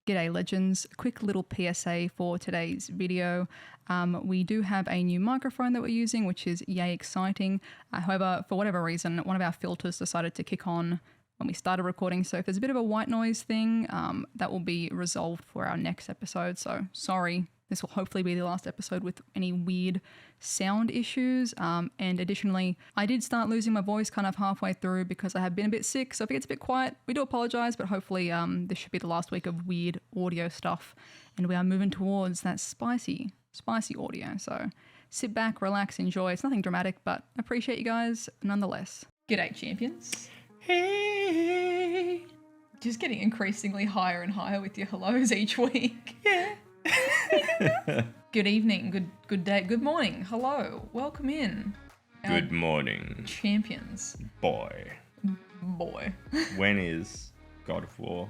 G'day legends, quick little PSA for today's video. We do have a new microphone that we're using, which is yay exciting. However, for whatever reason, one of our filters decided to kick on when we started recording. So if there's a bit of a white noise thing, that will be resolved for our next episode. So sorry, this will hopefully be the last episode with any weird sound issues. And additionally, I did start losing my voice kind of halfway through because I have been a bit sick. So if it gets a bit quiet, we do apologize, but hopefully this should be the last week of weird audio stuff. And we are moving towards that spicy audio. So sit back, relax, enjoy. It's nothing dramatic, but appreciate you guys nonetheless. G'day, champions. Hey. Just getting increasingly higher and higher with your hellos each week. Yeah. Good evening, good day, good morning, hello, welcome in. Good morning, champions. Boy. When is God of War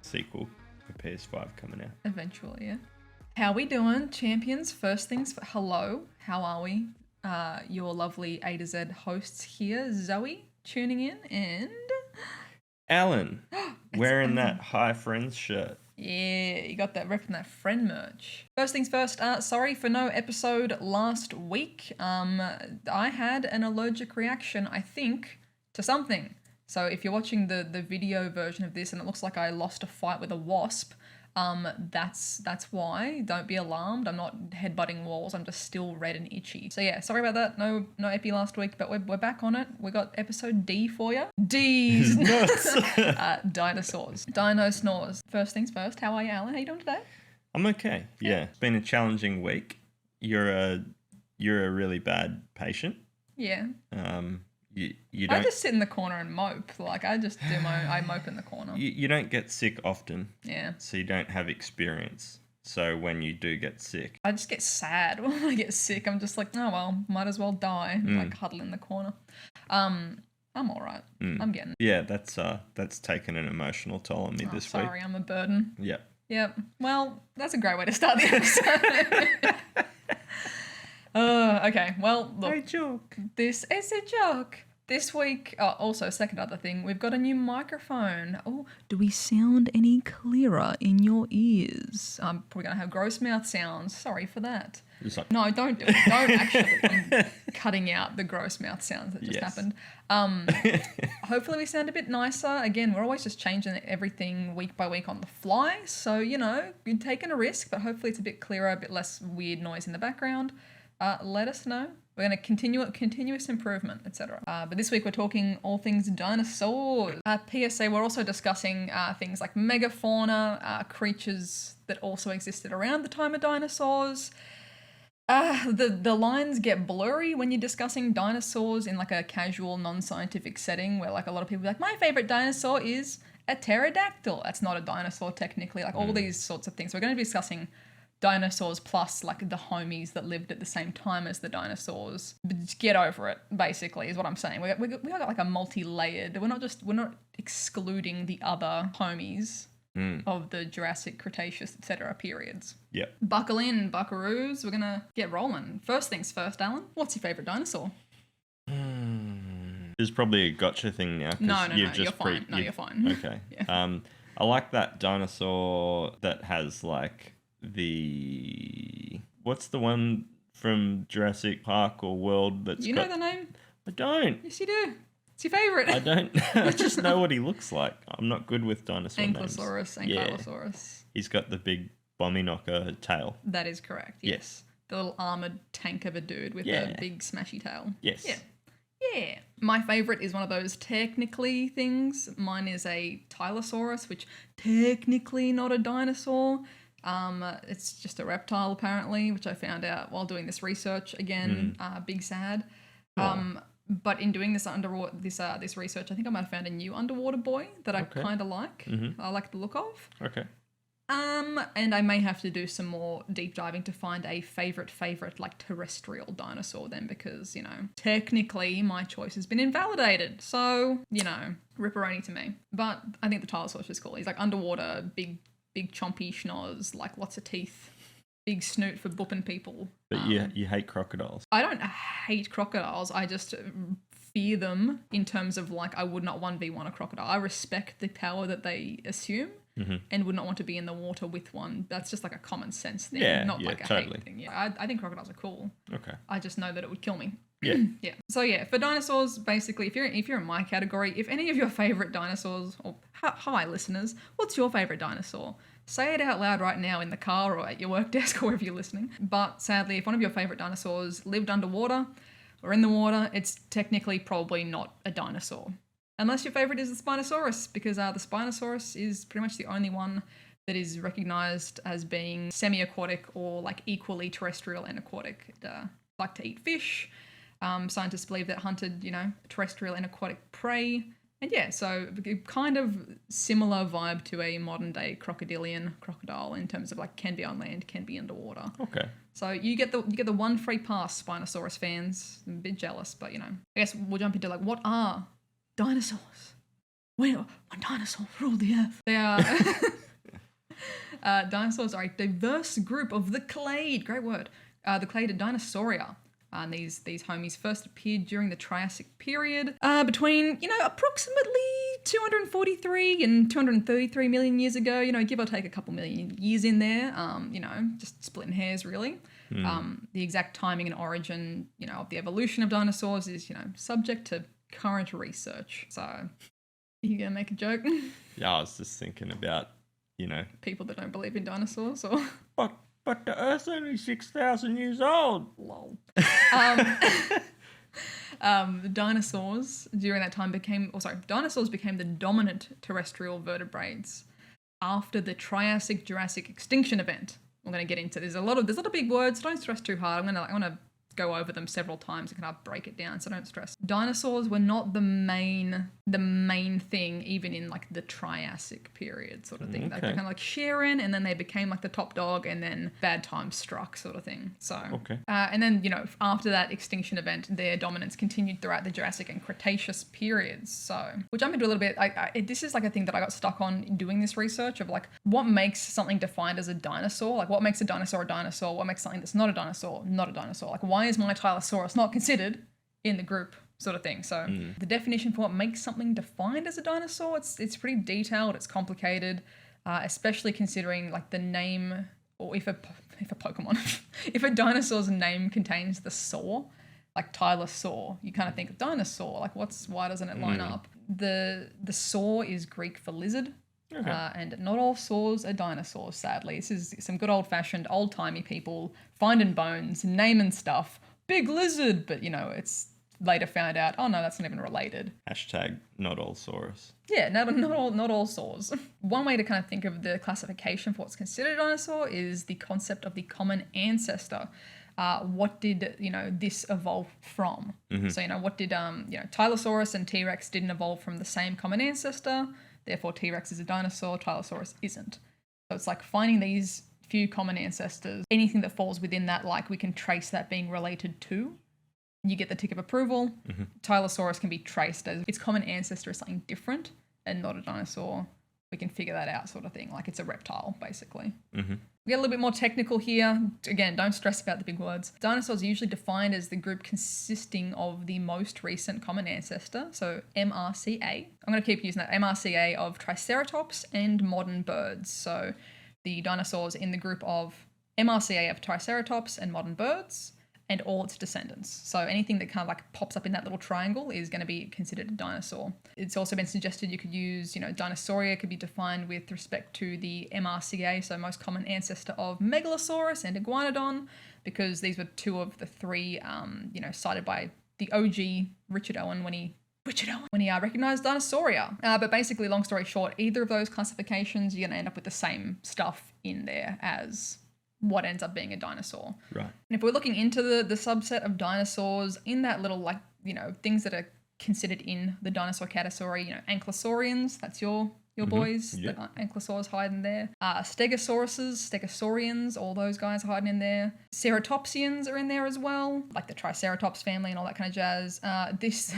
sequel for PS5 coming out? Eventually, yeah. How we doing, champions? First things, hello, how are we? Your lovely A to Z hosts here, Zoe, tuning in, and... Alan, wearing that Hi Friends shirt. Yeah, you got that repping that friend merch. First things first, sorry for no episode last week. I had an allergic reaction, I think, to something. So if you're watching the video version of this and it looks like I lost a fight with a wasp, that's why. Don't be alarmed. I'm not headbutting walls. I'm just still red and itchy. So yeah, sorry about that. No epi last week, but we're back on it. We got episode D for you. D's nuts. Dinosaurs. Dino snores. First things first. How are you, Alan? How you doing today? I'm okay. Yeah, it's been a challenging week. You're a really bad patient. Yeah. You don't. I just sit in the corner and mope. Like I just do I mope in the corner. You don't get sick often. Yeah. So you don't have experience. So when you do get sick, I just get sad when I get sick. I'm just like, oh well, might as well die. Like huddle in the corner. I'm all right. I'm getting. Yeah, that's taken an emotional toll on me this week. Sorry, I'm a burden. Yep. Well, that's a great way to start the episode. Okay, well, look. A joke. This is a joke. This week, also, second other thing, we've got a new microphone. Oh, do we sound any clearer in your ears? I'm probably going to have gross mouth sounds. Sorry for that. Like, no, don't do it. Don't actually. I'm cutting out the gross mouth sounds that just happened. Hopefully we sound a bit nicer. Again, we're always just changing everything week by week on the fly. So, you're taking a risk, but hopefully it's a bit clearer, a bit less weird noise in the background. Let us know. We're going to continue continuous improvement, etc. But this week we're talking all things dinosaurs. PSA, we're also discussing things like megafauna, creatures that also existed around the time of dinosaurs. The lines get blurry when you're discussing dinosaurs in like a casual, non-scientific setting where like a lot of people are like, my favorite dinosaur is a pterodactyl. That's not a dinosaur technically, like all these sorts of things. So we're going to be discussing dinosaurs plus like the homies that lived at the same time as the dinosaurs. But just get over it, basically, is what I'm saying. We got like a multi-layered. We're not excluding the other homies of the Jurassic, Cretaceous, etc. periods. Yep. Buckle in, buckaroos. We're gonna get rolling. First things first, Alan. What's your favorite dinosaur? There's probably a gotcha thing now. No, you're fine. You're fine. Okay. Yeah. I like that dinosaur that has like what's the one from Jurassic Park or World that's know the name? I don't. Yes, you do. It's your favourite. I don't. I just know what he looks like. I'm not good with dinosaur Ankylosaurus, names. Ankylosaurus. Yeah. He's got the big bomby knocker tail. That is correct, yes. The little armoured tank of a dude with a big smashy tail. Yes. Yeah. My favourite is one of those technically things. Mine is a Tylosaurus, which technically not a dinosaur. It's just a reptile apparently, which I found out while doing this research. Again, big sad. But in doing this this research, I think I might have found a new underwater boy that I kind of like. I like the look of. Okay. And I may have to do some more deep diving to find a favorite like terrestrial dinosaur then, because technically my choice has been invalidated. So ripperoni to me. But I think the Tylosaurus is cool. He's like underwater, big chompy schnoz, like lots of teeth, big snoot for booping people. But you hate crocodiles. I don't hate crocodiles. I just fear them in terms of like I would not 1v1 a crocodile. I respect the power that they assume. and would not want to be in the water with one. That's just like a common sense thing, not like a totally. hate thing. Yeah, I think crocodiles are cool. Okay. I just know that it would kill me. Yeah. Yeah. So yeah, for dinosaurs, basically, if you're in my category, if any of your favorite dinosaurs, or hi listeners, what's your favorite dinosaur? Say it out loud right now in the car or at your work desk or wherever you're listening. But sadly, if one of your favorite dinosaurs lived underwater or in the water, it's technically probably not a dinosaur. Unless your favorite is the Spinosaurus, because the Spinosaurus is pretty much the only one that is recognized as being semi-aquatic or like equally terrestrial and aquatic. It liked to eat fish. Scientists believe that it hunted, terrestrial and aquatic prey. And yeah, so kind of similar vibe to a modern day crocodile in terms of like can be on land, can be underwater. Okay. So you get the one free pass, Spinosaurus fans. I'm a bit jealous, but I guess we'll jump into like what are dinosaurs? When dinosaurs ruled the earth. They are dinosaurs are a diverse group of the clade. Great word. The clade Dinosauria. And these homies first appeared during the Triassic period, between approximately 243 and 233 million years ago. Give or take a couple million years in there. Just splitting hairs really. The exact timing and origin, of the evolution of dinosaurs is subject to current research. So, are you gonna make a joke? Yeah, I was just thinking about people that don't believe in dinosaurs, or But the Earth's only 6,000 years old. Lol. The dinosaurs during that time became the dominant terrestrial vertebrates after the Triassic-Jurassic Extinction event. We're going to get into. There's a lot of big words. Don't stress too hard. I'm gonna go over them several times and kind of break it down, so don't stress. Dinosaurs were not the main thing even in like the Triassic period sort of thing. Okay. They kind of like sharing, and then they became like the top dog, and then bad times struck sort of thing. So and then after that extinction event, their dominance continued throughout the Jurassic and Cretaceous periods. So we'll jump into a little bit. This is like a thing that I got stuck on in doing this research of like what makes something defined as a dinosaur. Like what makes a dinosaur a dinosaur? What makes something that's not a dinosaur not a dinosaur? Like why is my Ankylosaurus not considered in the group sort of thing? So the definition for what makes something defined as a dinosaur, it's pretty detailed, it's complicated, especially considering like the name, or if a Pokemon, if a dinosaur's name contains the saw, like Tylosaur, you kind of think of dinosaur, like why doesn't it line up? The saw is Greek for lizard. Okay. And not all saws are dinosaurs, sadly. This is some good old-fashioned, old-timey people finding bones, naming stuff. Big lizard, but it's later found out, oh no, that's not even related. Hashtag not all saurus. Yeah, not all saws. One way to kind of think of the classification for what's considered a dinosaur is the concept of the common ancestor. What did this evolve from? So what did Tylosaurus and T-Rex didn't evolve from the same common ancestor. Therefore, T-Rex is a dinosaur, Tylosaurus isn't. So it's like finding these few common ancestors. Anything that falls within that, like we can trace that being related to, you get the tick of approval. Tylosaurus can be traced as its common ancestor is something different and not a dinosaur. We can figure that out sort of thing. Like it's a reptile, basically. We get a little bit more technical here. Again, don't stress about the big words. Dinosaurs are usually defined as the group consisting of the most recent common ancestor, so MRCA. I'm going to keep using that, MRCA of Triceratops and modern birds. So the dinosaurs in the group of MRCA of Triceratops and modern birds and all its descendants. So anything that kind of like pops up in that little triangle is going to be considered a dinosaur. It's also been suggested you could use, Dinosauria could be defined with respect to the MRCA, so most common ancestor of Megalosaurus and Iguanodon, because these were two of the three, cited by the OG Richard Owen when he recognized Dinosauria. But basically, long story short, either of those classifications, you're going to end up with the same stuff in there as what ends up being a dinosaur. Right. And if we're looking into the subset of dinosaurs in that little things that are considered in the dinosaur category, Ankylosaurians, that's your boys. Yep. The Ankylosaurs hiding there. Stegosaurians, all those guys hiding in there. Ceratopsians are in there as well, like the Triceratops family and all that kind of jazz.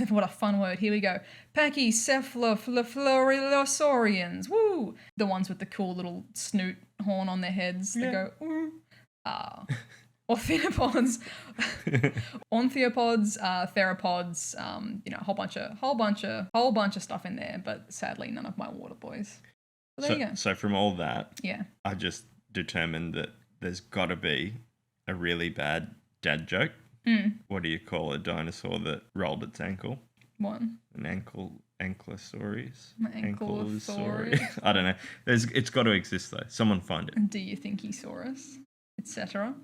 What a fun word. Here we go. Pachycephalosaurians. Woo! The ones with the cool little snoot horn on their heads that go, ooh. Orthenopods, theropods, a whole bunch of stuff in there, but sadly none of my water boys. So there you go. So from all that, Yeah. I just determined that there's got to be a really bad dad joke. What do you call a dinosaur that rolled its ankle? One. An Ankylosaurus? Ankylosaurus. I don't know. It's got to exist though. Someone find it. Do you think Saurus, etc.? Is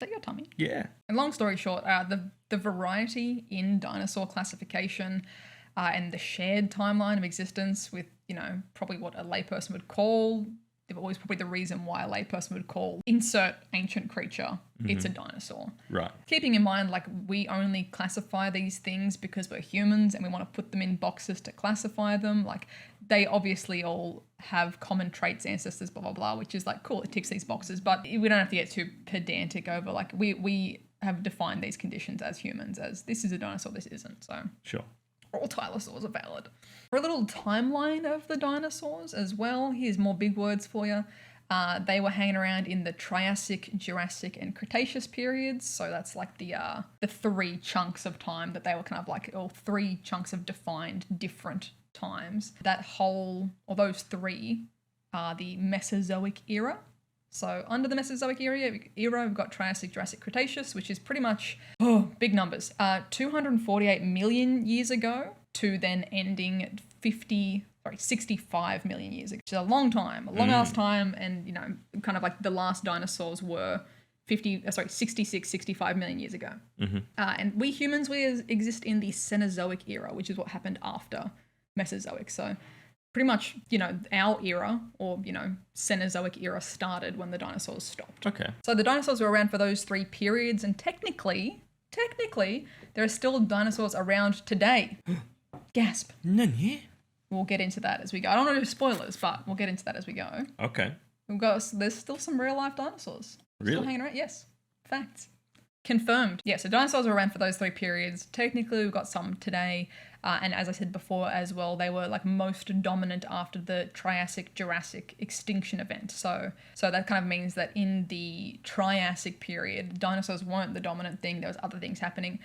that your tummy? Yeah. And long story short, the variety in dinosaur classification and the shared timeline of existence with, probably what a layperson would call, always probably the reason why a layperson would call insert ancient creature, it's a dinosaur. Right. Keeping in mind, like, we only classify these things because we're humans and we want to put them in boxes to classify them. Like, they obviously all have common traits, ancestors, blah, blah, blah, which is like, cool, it ticks these boxes. But we don't have to get too pedantic over, like, we have defined these conditions as humans as this is a dinosaur, this isn't. So Sure. all dinosaurs are valid. For a little timeline of the dinosaurs as well, here's more big words for you. They were hanging around in the Triassic, Jurassic, and Cretaceous periods. So that's like the 3 chunks of time that they were kind of like, or 3 chunks of defined different times. That whole, or those 3 are the Mesozoic Era. So under the Mesozoic era, we've got Triassic, Jurassic, Cretaceous, which is pretty much, big numbers, 248 million years ago to then ending 65 million years ago, which is a long time, a long-ass time, and, kind of like the last dinosaurs were 65 million years ago. And we humans, we exist in the Cenozoic Era, which is what happened after Mesozoic. So pretty much, our era, or, Cenozoic era started when the dinosaurs stopped. Okay. So the dinosaurs were around for those 3 periods, and technically, there are still dinosaurs around today. Gasp. Nani? We'll get into that as we go. I don't want to do spoilers, but we'll get into that as we go. Okay. There's still some real life dinosaurs. Really? Still hanging around? Yes. Facts. Confirmed. Yeah, so dinosaurs were around for those 3 periods. Technically, we've got some today. And as I said before as well, they were like most dominant after the Triassic-Jurassic extinction event. So that kind of means that in the Triassic period, dinosaurs weren't the dominant thing. There was other things happening.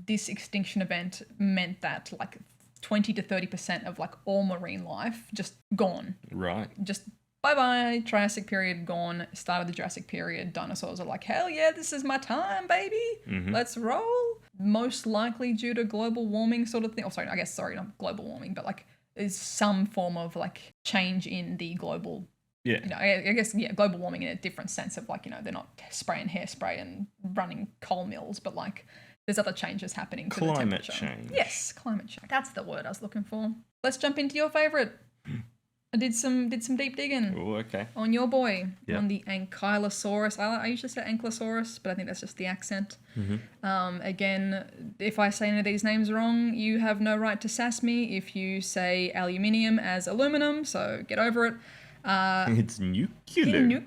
This extinction event meant that like 20 to 30% of like all marine life just gone. Right. Just bye-bye, Triassic period gone, start of the Jurassic period, dinosaurs are like, hell yeah, this is my time, baby. Let's roll. Most likely due to global warming sort of thing. Oh, sorry, not global warming, but like there's some form of like change in the global, I guess, global warming in a different sense of like, they're not spraying hairspray and running coal mills, but like there's other changes happening to the temperature. Climate change. Yes, climate change. That's the word I was looking for. Let's jump into your favourite. I did some deep digging. Oh, okay. On your boy, on the Ankylosaurus. I usually say Ankylosaurus, but I think that's just the accent. Again, if I say any of these names wrong, you have no right to sass me if you say aluminium as aluminum, so get over it. It's nuclear.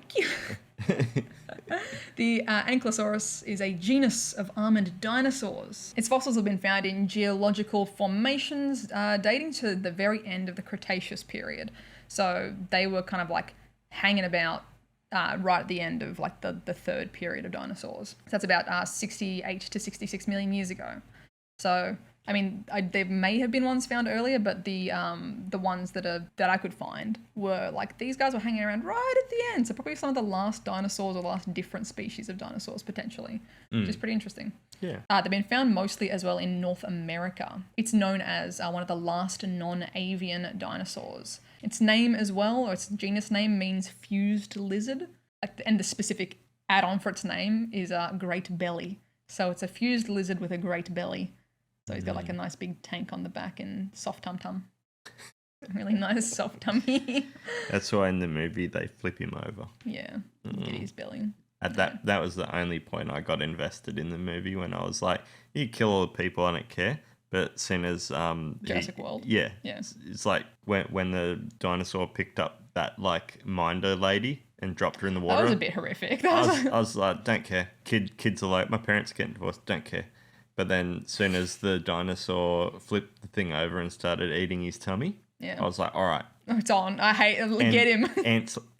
The Ankylosaurus is a genus of armored dinosaurs. Its fossils have been found in geological formations dating to the very end of the Cretaceous period. So they were kind of like hanging about right at the end of like the 3rd period of dinosaurs. So that's about 68 to 66 million years ago. So I mean, there may have been ones found earlier, but the ones that I could find were like these guys were hanging around right at the end. So probably some of the last dinosaurs or last different species of dinosaurs potentially, which is pretty interesting. Yeah. They've been found mostly as well in North America. It's known as one of the last non-avian dinosaurs. Its name as well, or its genus name, means fused lizard, and the specific add-on for its name is great belly. So it's a fused lizard with a great belly. So he's got like a nice big tank on the back and soft tum-tum. Really nice soft tummy. That's why in the movie they flip him over. Yeah, get his belly. That was the only point I got invested in the movie, when I was like, you kill all the people, I don't care. But as soon as Jurassic World. Yeah. It's like when the dinosaur picked up that like minder lady and dropped her in the water. That was a bit horrific. I was like, don't care. Kids are like, my parents are getting divorced, don't care. But then as soon as the dinosaur flipped the thing over and started eating his tummy, I was like, all right. It's on. I hate it. Get him.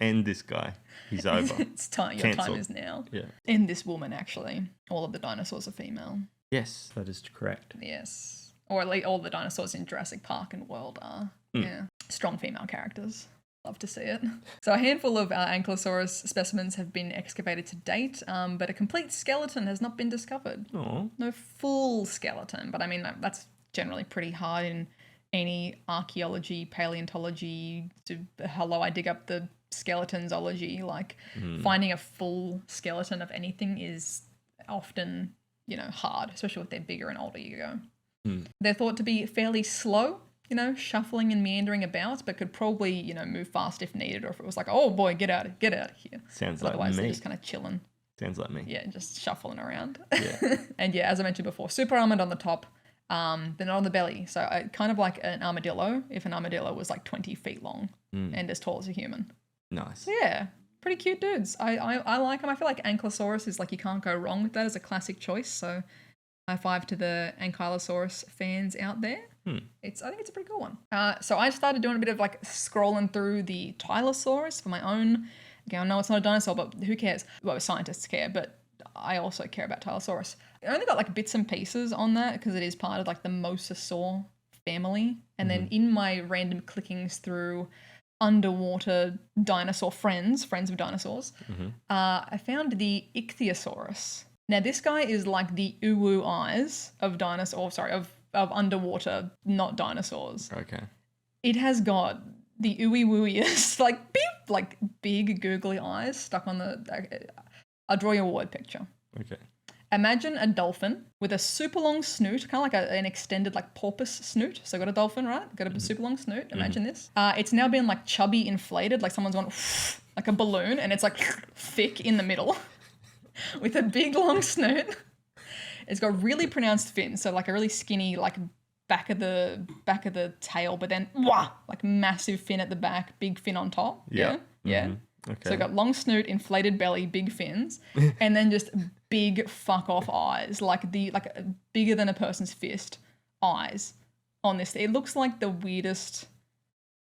End this guy. He's over. It's time. Your time is now. Yeah. End this woman, actually. All of the dinosaurs are female. Yes, that is correct. Yes. Or at least all the dinosaurs in Jurassic Park and World are Yeah. Strong female characters. Love to see it. So a handful of Ankylosaurus specimens have been excavated to date, but a complete skeleton has not been discovered. Aww. No full skeleton, but I mean, that's generally pretty hard in any archaeology, paleontology. I dig up the skeletonsology. Like finding a full skeleton of anything is often, hard, especially if they're bigger and older you go. They're thought to be fairly slow, shuffling and meandering about, but could probably, move fast if needed, or if it was like, oh boy, get out of here. Sounds like me. Otherwise, they're just kind of chilling. Sounds like me. Yeah, just shuffling around. Yeah. And yeah, as I mentioned before, super armored on the top, they're not on the belly. So kind of like an armadillo, if an armadillo was like 20 feet long and as tall as a human. Nice. So yeah, pretty cute dudes. I like them. I feel like Ankylosaurus is like, you can't go wrong with that as a classic choice. So high five to the Ankylosaurus fans out there. I think it's a pretty cool one. So I started doing a bit of like scrolling through the Tylosaurus for my own. Again, I know it's not a dinosaur, but who cares? Well, scientists care, but I also care about Tylosaurus. I only got like bits and pieces on that because it is part of like the Mosasaur family. And then in my random clickings through underwater dinosaur friends of dinosaurs, I found the Ichthyosaurus. Now this guy is like the uwu eyes of of underwater, not dinosaurs. Okay. It has got the ooey wooeyest, like beep, like big googly eyes stuck on the. I'll draw you a word picture. Okay. Imagine a dolphin with a super long snoot, kind of like an extended like porpoise snoot. So got a dolphin, right? Got a super long snoot. Imagine this. It's now been like chubby inflated, like someone's gone like a balloon, and it's like thick in the middle with a big long snoot. It's got really pronounced fins, so like a really skinny like back of the tail, but then like massive fin at the back, big fin on top. Yeah. Okay. So got long snoot, inflated belly, big fins, and then just big fuck off eyes, like bigger than a person's fist eyes on this. It looks like the weirdest,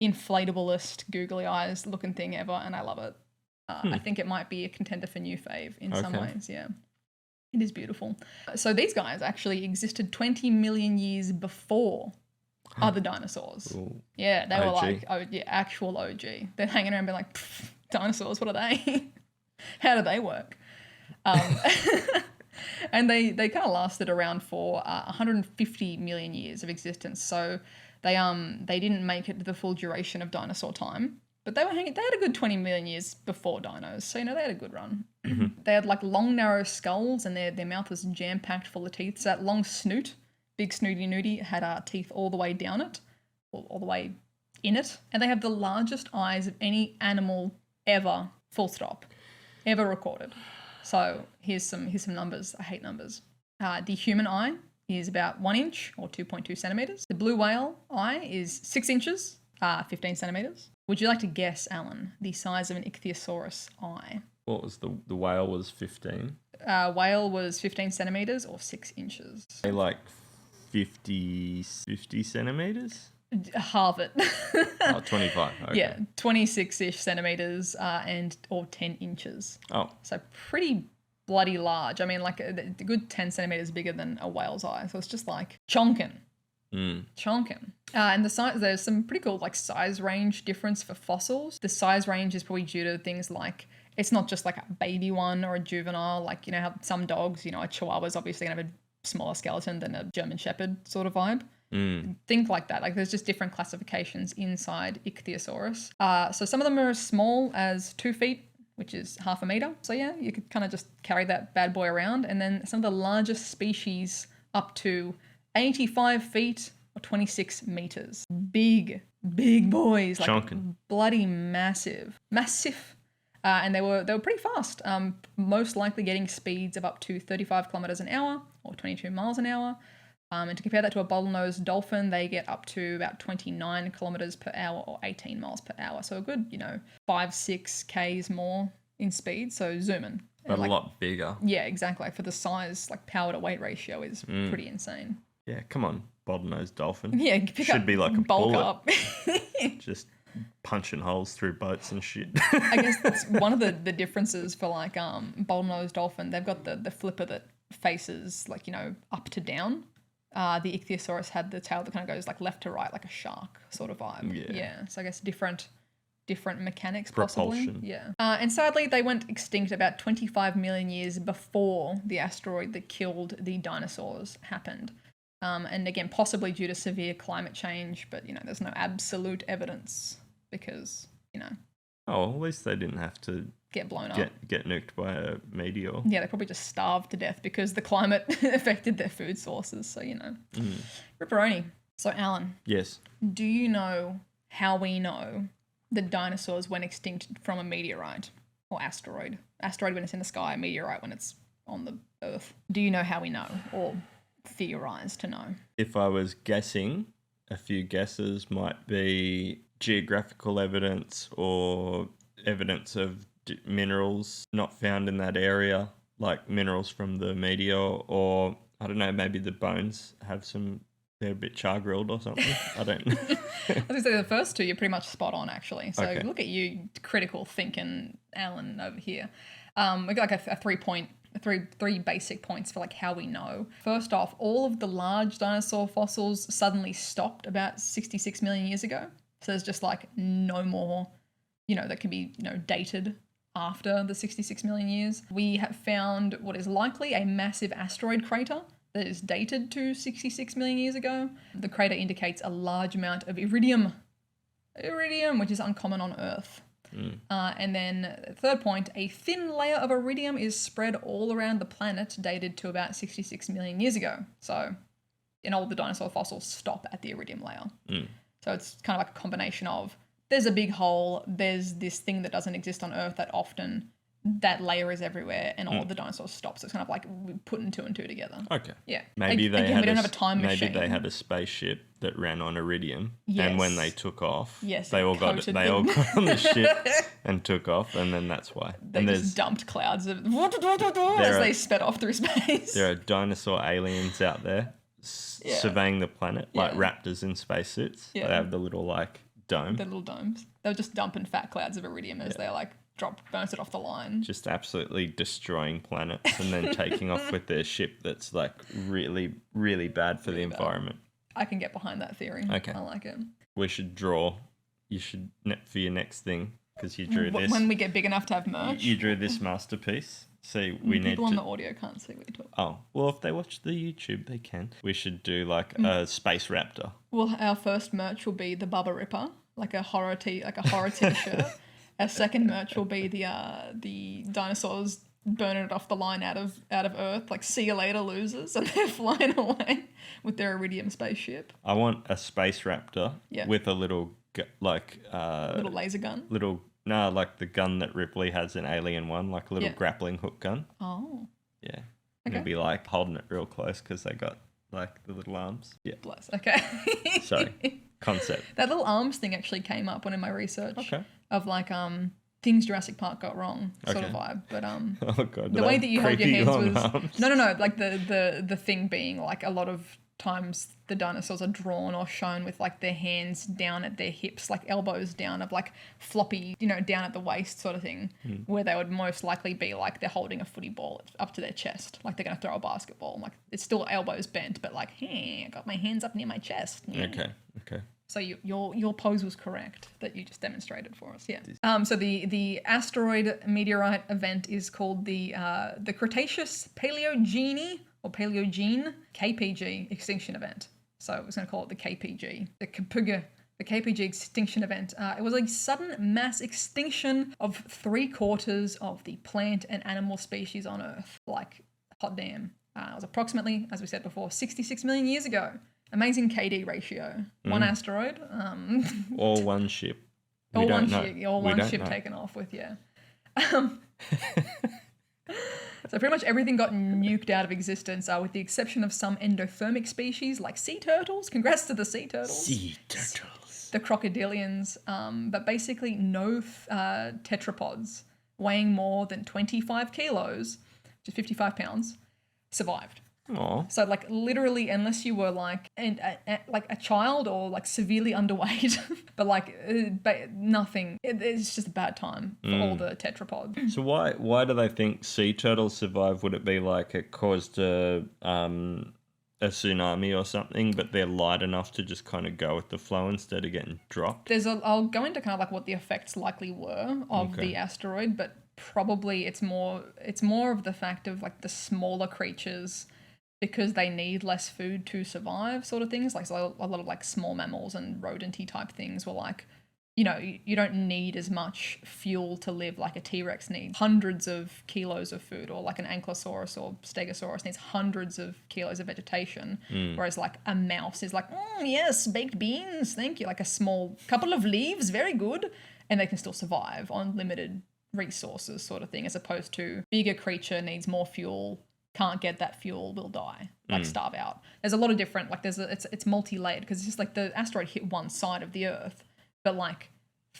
inflatablest googly eyes looking thing ever, and I love it. I think it might be a contender for new fave in some ways. Yeah. It is beautiful. So these guys actually existed 20 million years before other dinosaurs. Ooh. Yeah, they were OG. like, actual OG. They're hanging around being like, dinosaurs, what are they? How do they work? And they kind of lasted around for 150 million years of existence. So they didn't make it to the full duration of dinosaur time. But they had a good 20 million years before dinos. So, they had a good run. They had like long, narrow skulls, and their mouth was jam-packed full of teeth. So that long snoot, big snooty nooty, had teeth all the way down it, all the way in it. And they have the largest eyes of any animal ever, full stop, ever recorded. So here's some numbers. I hate numbers. The human eye is about 1 inch or 2.2 centimeters. The blue whale eye is 6 inches, 15 centimeters. Would you like to guess, Alan, the size of an Ichthyosaurus eye? What was the whale was 15? Whale was 15 centimeters or 6 inches. They like 50 centimeters? Halve it. 25. Okay. Yeah, 26-ish centimeters or 10 inches. Oh. So pretty bloody large. I mean, like a good 10 centimeters bigger than a whale's eye. So it's just like chonking. Chonking. And the size, there's some pretty cool like size range difference for fossils. The size range is probably due to things like, it's not just like a baby one or a juvenile, like, how some dogs, a Chihuahua's obviously going to have a smaller skeleton than a German Shepherd sort of vibe. Think like that. Like there's just different classifications inside Ichthyosaurus. So some of them are as small as 2 feet, which is half a meter. So yeah, you could kind of just carry that bad boy around. And then some of the largest species up to 85 feet or 26 meters. Big boys. Like chunkin'. Bloody massive. And they were pretty fast. Most likely getting speeds of up to 35 kilometers an hour or 22 miles an hour. And to compare that to a bottlenose dolphin, they get up to about 29 kilometers per hour or 18 miles per hour. So a good, 5-6 Ks more in speed. So zooming. But a lot bigger. Yeah, exactly. For the size, like power to weight ratio is pretty insane. Yeah, come on, bottlenose dolphin. Yeah, should be like a bulk bullet. up. Just punching holes through boats and shit. I guess that's one of the differences for like bottlenose dolphin. They've got the flipper that faces like, up to down. The Ichthyosaurus had the tail that kind of goes like left to right, like a shark sort of vibe. Yeah. So I guess different mechanics possibly. Propulsion. Yeah. And sadly, they went extinct about 25 million years before the asteroid that killed the dinosaurs happened. And again, possibly due to severe climate change, but, there's no absolute evidence because, Oh, at least they didn't have to get blown up. Get nuked by a meteor. Yeah, they probably just starved to death because the climate affected their food sources. So, Ripperoni. So, Alan. Yes. Do you know how we know that dinosaurs went extinct from a meteorite or asteroid? Asteroid when it's in the sky, meteorite when it's on the Earth. Do you know how we know or theorize to know? If I was guessing, a few guesses might be geographical evidence or evidence of minerals not found in that area, like minerals from the meteor, or I don't know, maybe the bones have they're a bit char-grilled or something. I don't know. I was going to say the first two, you're pretty much spot on, actually. So Look at you, critical thinking, Alan, over here. We got like a 3-point, three basic points for like how we know. First off, all of the large dinosaur fossils suddenly stopped about 66 million years ago. So there's just like no more, that can be, dated after the 66 million years. We have found what is likely a massive asteroid crater that is dated to 66 million years ago. The crater indicates a large amount of iridium, which is uncommon on Earth. And then third point, a thin layer of iridium is spread all around the planet dated to about 66 million years ago. So all the dinosaur fossils stop at the iridium layer. So it's kind of like a combination of there's a big hole, there's this thing that doesn't exist on Earth that often, that layer is everywhere, and all of the dinosaurs stop. So it's kind of like putting 2 and 2 together. Okay. Yeah. Maybe we don't have a time machine. Maybe they had a spaceship that ran on iridium, yes. and when they took off, yes, they all got on the ship and took off, and then that's why. They just dumped clouds of as they sped off through space. There are dinosaur aliens out there surveying the planet, like raptors in spacesuits. Yeah. They have the little dome. The little domes. They were just dumping fat clouds of iridium as they burnt it off the line. Just absolutely destroying planets and then taking off with their ship that's really, really bad for the environment. I can get behind that theory. Okay. I like it. We should draw. You should, for your next thing, because you drew this. When we get big enough to have merch. You drew this masterpiece. So people on the audio can't see what you're talking about. Oh, well, if they watch the YouTube, they can. We should do a space raptor. Well, our first merch will be the Bubba Ripper, like a horror t-shirt. Our second merch will be the dinosaurs burning it off the line out of Earth, like see you later, losers, and they're flying away with their iridium spaceship. I want a space raptor with a little little laser gun. Like the gun that Ripley has in Alien 1, like a little grappling hook gun. Oh. Yeah. Okay. It'll be holding it real close because they got the little arms. Yeah. Bless. Okay. Sorry. Concept. That little arms thing actually came up when in my research. Okay. Of things Jurassic Park got wrong sort of vibe. But oh God, the way that you held your hands was arms. No, like the thing being a lot of times the dinosaurs are drawn or shown with their hands down at their hips, elbows down of floppy, down at the waist sort of thing, where they would most likely be they're holding a footy ball up to their chest, they're going to throw a basketball. It's still elbows bent, but hey, I got my hands up near my chest. Yeah. Okay. So your pose was correct that you just demonstrated for us. Yeah. So the asteroid meteorite event is called the Cretaceous Paleogene or Paleogene KPG extinction event. So I was going to call it the KPG, the KPG extinction event. It was a sudden mass extinction of 3/4 of the plant and animal species on Earth. Hot damn. It was approximately, as we said before, 66 million years ago. Amazing KD ratio. One asteroid. Or one ship. Or one ship taken off with, So pretty much everything got nuked out of existence, with the exception of some endothermic species like sea turtles. Congrats to the sea turtles. Sea turtles. The crocodilians. But basically no tetrapods weighing more than 25 kilos, which is 55 pounds, survived. Aww. So literally, unless you were a child or severely underweight, but nothing. It's just a bad time for all the tetrapods. So why do they think sea turtles survive? Would it be it caused a a tsunami or something, but they're light enough to just kind of go with the flow instead of getting dropped? I'll go into kind of like what the effects likely were of the asteroid, but probably it's more of the fact of like the smaller creatures, because they need less food to survive, sort of things. Like so a lot of like small mammals and rodent-y type things were like, you know, you don't need as much fuel to live. Like a T-Rex needs hundreds of kilos of food, or like an Ankylosaurus or Stegosaurus needs hundreds of kilos of vegetation. Whereas like a mouse is like, yes, baked beans, thank you. Like a small couple of leaves, very good. And they can still survive on limited resources, sort of thing, as opposed to bigger creature needs more fuel, can't get that fuel, will die, like starve out. There's a lot of different, like it's multi-layered, because it's just like the asteroid hit one side of the Earth, but like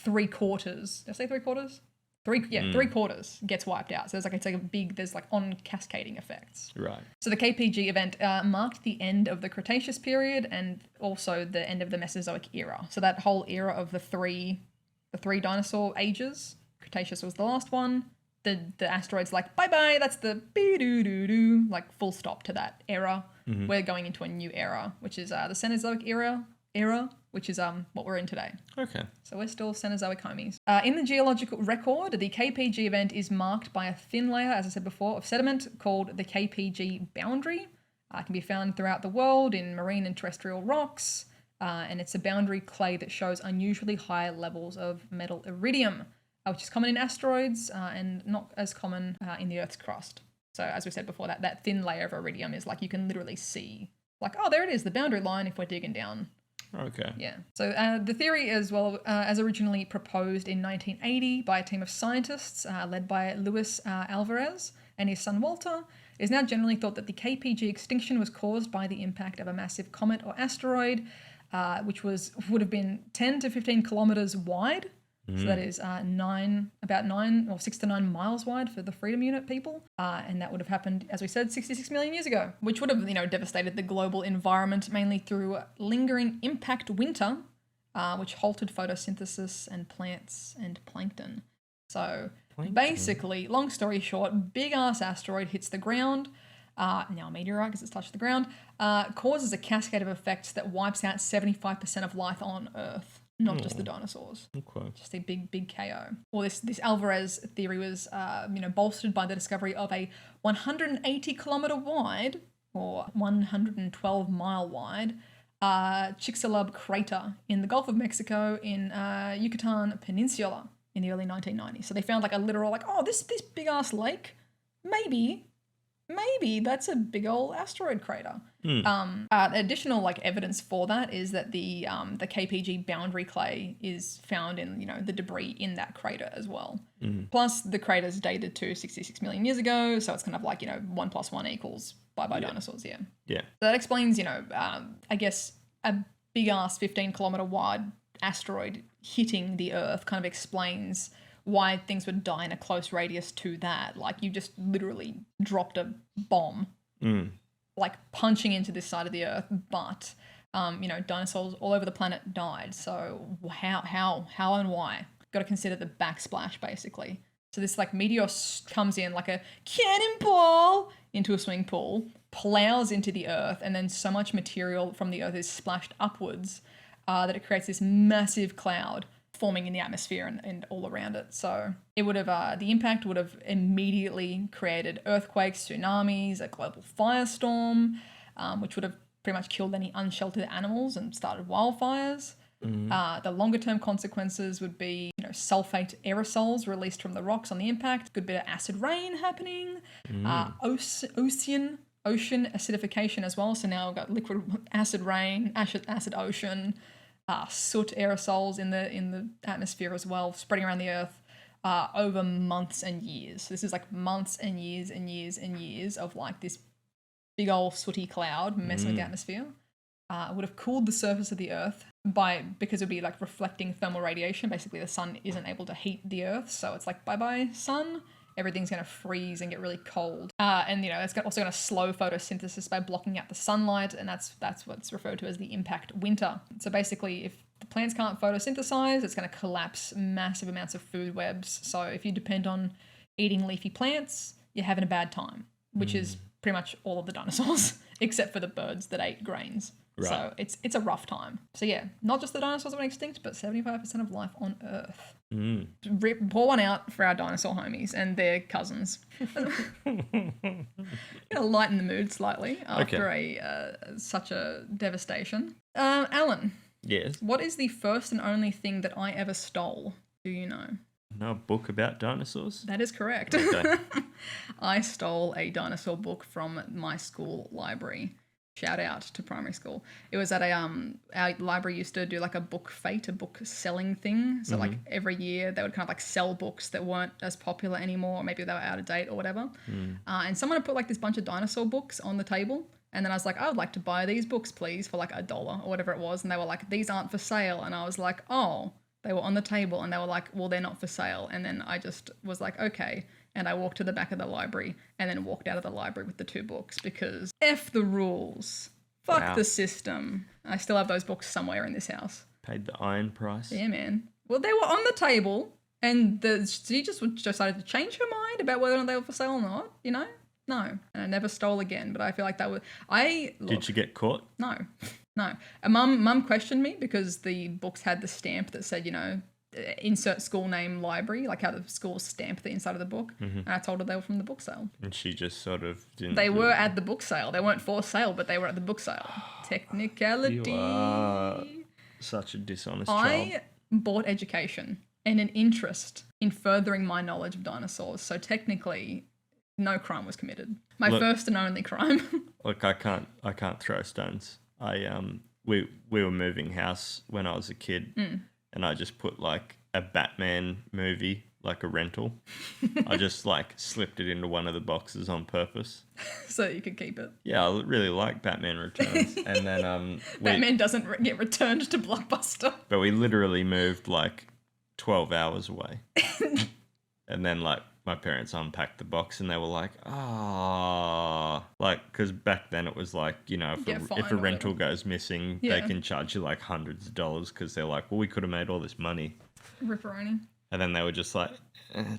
3/4, did I say 3/4? Three-quarters gets wiped out. So there's like on cascading effects. Right. So the KPG event marked the end of the Cretaceous period and also the end of the Mesozoic Era. So that whole era of the three dinosaur ages, Cretaceous was the last one. The asteroid's like, bye-bye, that's the be-doo-doo-doo, like full stop to that era. We're going into a new era, which is the Cenozoic era, which is what we're in today. Okay. So we're still Cenozoic homies. In the geological record, the KPG event is marked by a thin layer, as I said before, of sediment called the KPG boundary. It can be found throughout the world in marine and terrestrial rocks, and it's a boundary clay that shows unusually high levels of metal iridium, which is common in asteroids and not as common in the Earth's crust. So as we said before, that thin layer of iridium is like you can literally see, like, oh, there it is, the boundary line if we're digging down. Okay. Yeah. So the theory, as well as originally proposed in 1980 by a team of scientists led by Luis Alvarez and his son Walter, is now generally thought that the KPG extinction was caused by the impact of a massive comet or asteroid, which would have been 10 to 15 kilometers wide. So that is about 9 or 6 to 9 miles wide for the Freedom Unit people. And that would have happened, as we said, 66 million years ago, which would have, devastated the global environment mainly through lingering impact winter, which halted photosynthesis and plants and plankton. So basically, long story short, big-ass asteroid hits the ground. Now a meteorite, because it's touched the ground, causes a cascade of effects that wipes out 75% of life on Earth. Not just the dinosaurs. Okay. Just a big KO. Well, this Alvarez theory was, bolstered by the discovery of a 180 kilometer wide or 112 mile wide Chicxulub crater in the Gulf of Mexico in Yucatan Peninsula in the early 1990s. So they found like a literal, like, oh, this big ass lake, maybe that's a big old asteroid crater. Additional like evidence for that is that the KPG boundary clay is found in the debris in that crater as well. Plus the crater's dated to 66 million years ago, so it's kind of like 1 + 1 equals bye dinosaurs. Yeah. So that explains I guess a big ass 15 kilometer wide asteroid hitting the Earth kind of explains why things would die in a close radius to that. Like you just literally dropped a bomb, like punching into this side of the Earth, but dinosaurs all over the planet died. So how and why? Got to consider the backsplash basically. So this like meteor comes in like a cannonball into a swimming pool, plows into the Earth, and then so much material from the Earth is splashed upwards that it creates this massive cloud forming in the atmosphere and all around it. So it would have, the impact would have immediately created earthquakes, tsunamis, a global firestorm, which would have pretty much killed any unsheltered animals and started wildfires. The longer term consequences would be, sulfate aerosols released from the rocks on the impact, good bit of acid rain happening, ocean acidification as well. So now we've got liquid acid rain, acid ocean, soot aerosols in the atmosphere as well, spreading around the Earth over months and years. So this is like months and years and years and years of like this big old sooty cloud messing with the atmosphere. It would have cooled the surface of the Earth because it would be like reflecting thermal radiation. Basically, the sun isn't able to heat the Earth, so it's like bye sun. Everything's going to freeze and get really cold. And it's also going to slow photosynthesis by blocking out the sunlight, and that's what's referred to as the impact winter. So basically, if the plants can't photosynthesize, it's going to collapse massive amounts of food webs. So if you depend on eating leafy plants, you're having a bad time, which is pretty much all of the dinosaurs except for the birds that ate grains. Right. So it's a rough time. So yeah, not just the dinosaurs that went extinct, but 75% of life on Earth. Pour one out for our dinosaur homies and their cousins. Gonna lighten the mood slightly after such a devastation. Alan. Yes. What is the first and only thing that I ever stole? Do you know? No book about dinosaurs? That is correct. Okay. I stole a dinosaur book from my school library. Shout out to primary school. It was at our library used to do like a book fete, a book selling thing. So like every year they would kind of like sell books that weren't as popular anymore, or maybe they were out of date or whatever. And someone had put like this bunch of dinosaur books on the table. And then I was like, I would like to buy these books, please, for like $1 or whatever it was. And they were like, these aren't for sale. And I was like, oh, they were on the table. And they were like, well, they're not for sale. And then I just was like, okay. And I walked to the back of the library and then walked out of the library with the 2 books because F the rules. Fuck the system. I still have those books somewhere in this house. Paid the iron price. Yeah, man. Well, they were on the table and she just decided to change her mind about whether or not they were for sale or not, you know? No. And I never stole again, but I feel like that was... Did you get caught? No. A mum questioned me because the books had the stamp that said, you know, insert school name library, like how the school stamped the inside of the book. And I told her they were from the book sale. And she just sort of didn't... They were at the book sale. They weren't for sale, but they were at the book sale. Technicality. You are such a dishonest child. I bought education and an interest in furthering my knowledge of dinosaurs. So technically, no crime was committed. My first and only crime. Look, I can't throw stones. We were moving house when I was a kid. And I just put like a Batman movie, like a rental. I just like slipped it into one of the boxes on purpose. So you could keep it. Yeah, I really like Batman Returns. And then Batman doesn't get returned to Blockbuster. But we literally moved like 12 hours away. And then like my parents unpacked the box and they were like, like, because back then it was like, you know, if a rental goes missing, they can charge you like hundreds of dollars because they're like, well, we could have made all this money. Ripperoni. And then they were just like,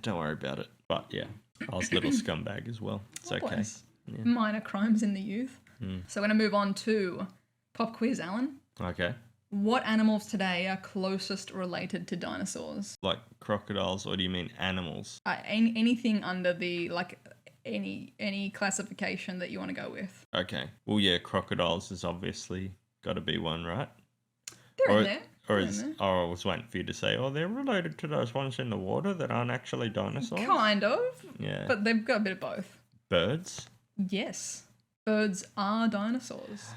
don't worry about it. But yeah, I was a little scumbag as well. It's okay. Yeah. Minor crimes in the youth. So we're going to move on to pop quiz, Alan. Okay. What animals today are closest related to dinosaurs? Like crocodiles, or do you mean animals? Anything under the, like, any classification that you want to go with. Okay. Well, yeah, crocodiles has obviously got to be one, right? They're in there. I was waiting for you to say, they're related to those ones in the water that aren't actually dinosaurs? Kind of. Yeah. But they've got a bit of both. Birds? Yes. Birds are dinosaurs.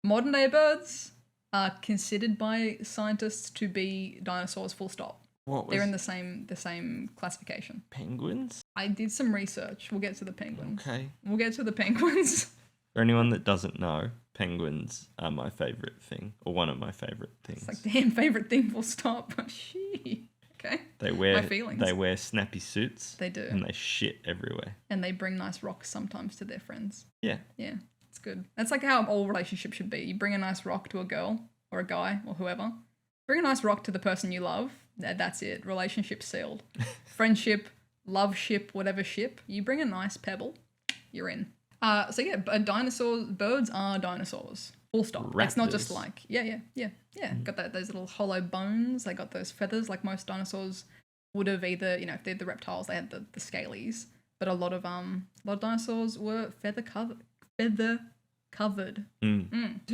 Modern day birds are considered by scientists to be dinosaurs full stop. They're in the same classification. Penguins? I did some research. We'll get to the penguins. Okay. We'll get to the penguins. For anyone that doesn't know, penguins are my favourite thing, or one of my favourite things. It's like damn favourite thing full stop. Okay. My feelings. They wear snappy suits. They do. And they shit everywhere. And they bring nice rocks sometimes to their friends. Yeah. Yeah. It's good. That's like how all relationships should be. You bring a nice rock to a girl or a guy or whoever. Bring a nice rock to the person you love. That's it. Relationship sealed. Friendship, love ship, whatever ship. You bring a nice pebble, you're in. So yeah, birds are dinosaurs. Full stop. Raptors. It's not just like yeah. Got those little hollow bones. They got those feathers. Like most dinosaurs would have either, if they're the reptiles, they had the scalies. But a lot of dinosaurs were feather covered. To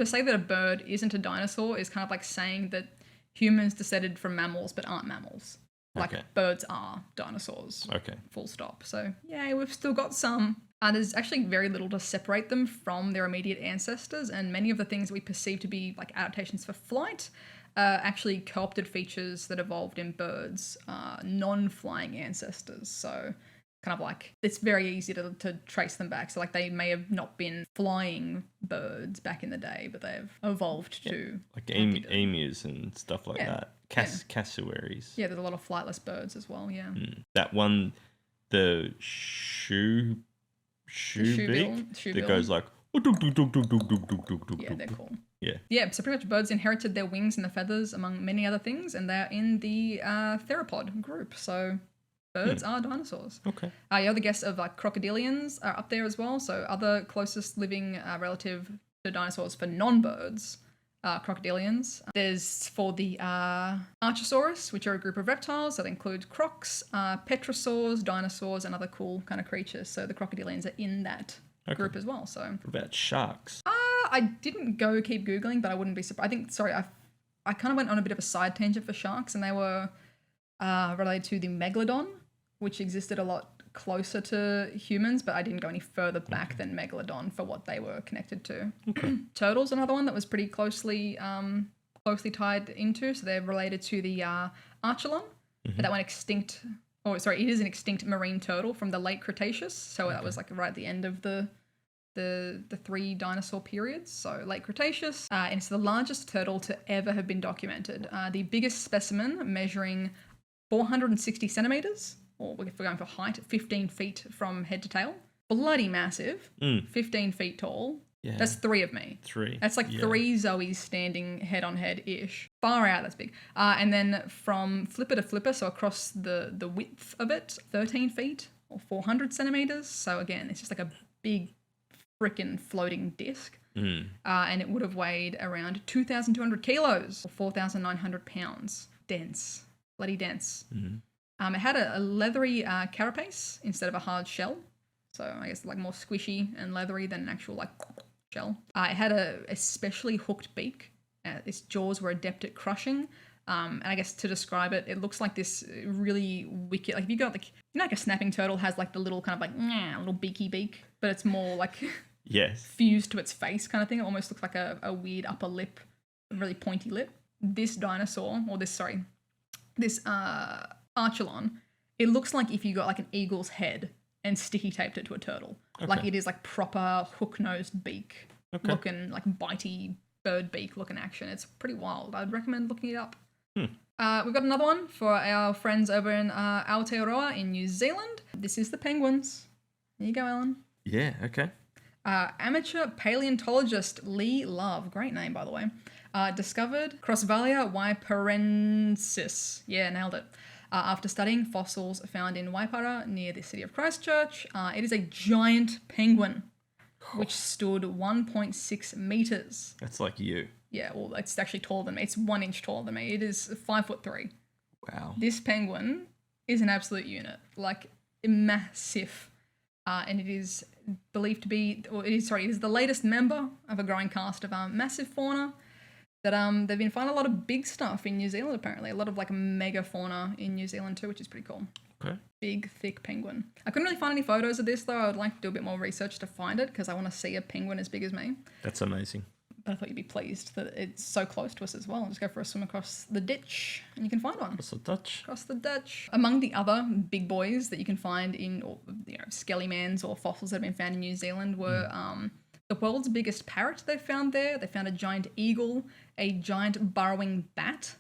say that a bird isn't a dinosaur is kind of like saying that humans descended from mammals but aren't mammals. Like birds are dinosaurs. Okay. Full stop. So yeah, we've still got some. There's actually very little to separate them from their immediate ancestors, and many of the things we perceive to be like adaptations for flight are actually co-opted features that evolved in birds, non-flying ancestors. So kind of like it's very easy to trace them back. So like they may have not been flying birds back in the day, but they've evolved to like emus and stuff like that. Cassowaries. Yeah, there's a lot of flightless birds as well. Yeah. That one, the shoe beak that goes like. Yeah, they're cool. Yeah, so pretty much birds inherited their wings and the feathers among many other things, and they're in the theropod group. So Birds are dinosaurs. Okay. Your other guess of like crocodilians are up there as well. So other closest living relative to dinosaurs for non-birds, crocodilians. There's for the Archosaurus, which are a group of reptiles that include crocs, petrosaurs, dinosaurs, and other cool kind of creatures. So the crocodilians are in that group as well. So what about sharks? I didn't go keep Googling, but I wouldn't be surprised. I kind of went on a bit of a side tangent for sharks, and they were related to the Megalodon, which existed a lot closer to humans, but I didn't go any further back than Megalodon for what they were connected to. Okay. Turtles, another one that was pretty closely tied into. So they're related to the Archelon that went extinct. Oh, sorry, it is an extinct marine turtle from the late Cretaceous. So that was like right at the end of the 3 dinosaur periods. So late Cretaceous, and it's the largest turtle to ever have been documented. The biggest specimen measuring 460 centimeters, or if we're going for height, 15 feet from head to tail. Bloody massive. 15 feet tall. Yeah. That's 3 of me. 3. That's like 3 Zoes standing head on head-ish. Far out, that's big. And then from flipper to flipper, so across the width of it, 13 feet or 400 centimeters. So again, it's just like a big frickin' floating disc. And it would have weighed around 2,200 kilos or 4,900 pounds. Dense. Bloody dense. It had a leathery carapace instead of a hard shell. So I guess like more squishy and leathery than an actual like shell. It had a especially hooked beak. Its jaws were adept at crushing. And I guess to describe it, it looks like this really wicked, like if you got like, like a snapping turtle has like the little kind of like, little beaky beak, but it's more like fused to its face kind of thing. It almost looks like a weird upper lip, a really pointy lip. This dinosaur, or this Archelon, it looks like if you got like an eagle's head and sticky taped it to a turtle. Like it is like proper hook-nosed beak looking, like bitey bird beak looking action. It's pretty wild. I'd recommend looking it up. We've got another one for our friends over in Aotearoa in New Zealand. This is the penguins. There you go, Alan. Yeah, okay. Amateur paleontologist Lee Love, great name by the way, discovered Crossvalia waiparensis. Yeah, nailed it. After studying fossils found in Waipara near the city of Christchurch, it is a giant penguin, which stood 1.6 meters. That's like you. Yeah, well, it's actually taller than me. It's 1 inch taller than me. It is 5'3". Wow. This penguin is an absolute unit, like massive. And it is believed to be, it is the latest member of a growing cast of massive fauna. That they've been finding a lot of big stuff in New Zealand apparently. A lot of like megafauna in New Zealand too, which is pretty cool. Okay. Big, thick penguin. I couldn't really find any photos of this though. I would like to do a bit more research to find it because I want to see a penguin as big as me. That's amazing. But I thought you'd be pleased that it's so close to us as well. Just go for a swim across the ditch and you can find one. Across the Dutch. Across the Dutch. Among the other big boys that you can find in, or, skelliemans or fossils that have been found in New Zealand were the world's biggest parrot they found there. They found a giant eagle, a giant burrowing bat,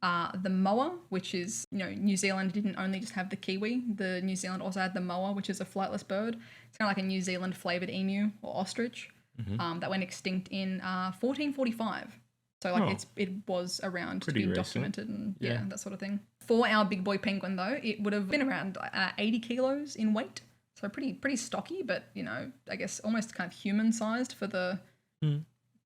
the moa, which is, New Zealand didn't only just have the kiwi. The New Zealand also had the moa, which is a flightless bird. It's kind of like a New Zealand flavoured emu or ostrich that went extinct in 1445. So it was around to be documented and that sort of thing. For our big boy penguin though, it would have been around 80 kilos in weight. So pretty stocky, but, I guess almost kind of human-sized for the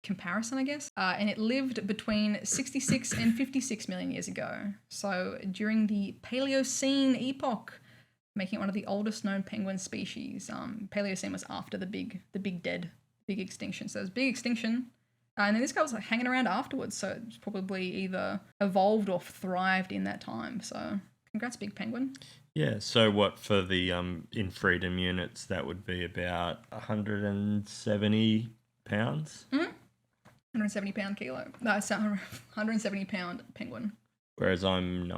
comparison, I guess. And it lived between 66 and 56 million years ago. So during the Paleocene epoch, making it one of the oldest known penguin species. Paleocene was after the big extinction. So it was big extinction. And then this guy was like hanging around afterwards. So it's probably either evolved or thrived in that time. So congrats, big penguin. Yeah, so what for the in freedom units, that would be about 170 pounds? 170 pound kilo. No, it's 170 pound penguin. Whereas I'm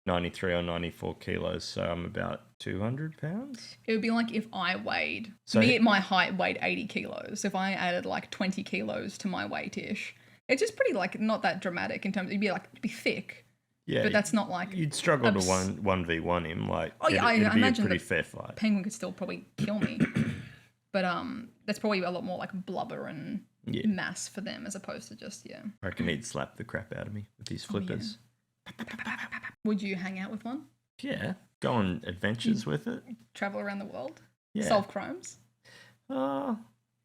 93 or 94 kilos, so I'm about 200 pounds? It would be like if I weighed, my height weighed 80 kilos. If I added like 20 kilos to my weight-ish, it's just pretty like not that dramatic in terms, it'd be thick. Yeah, but that's not like... You'd struggle to 1v1 him. Like, I it'd be imagine a pretty fair fight. Penguin could still probably kill me. But that's probably a lot more like blubber and mass for them as opposed to just, I reckon he'd slap the crap out of me with his flippers. Would you hang out with one? Yeah. Go on adventures with it. Travel around the world. Yeah. Solve crimes.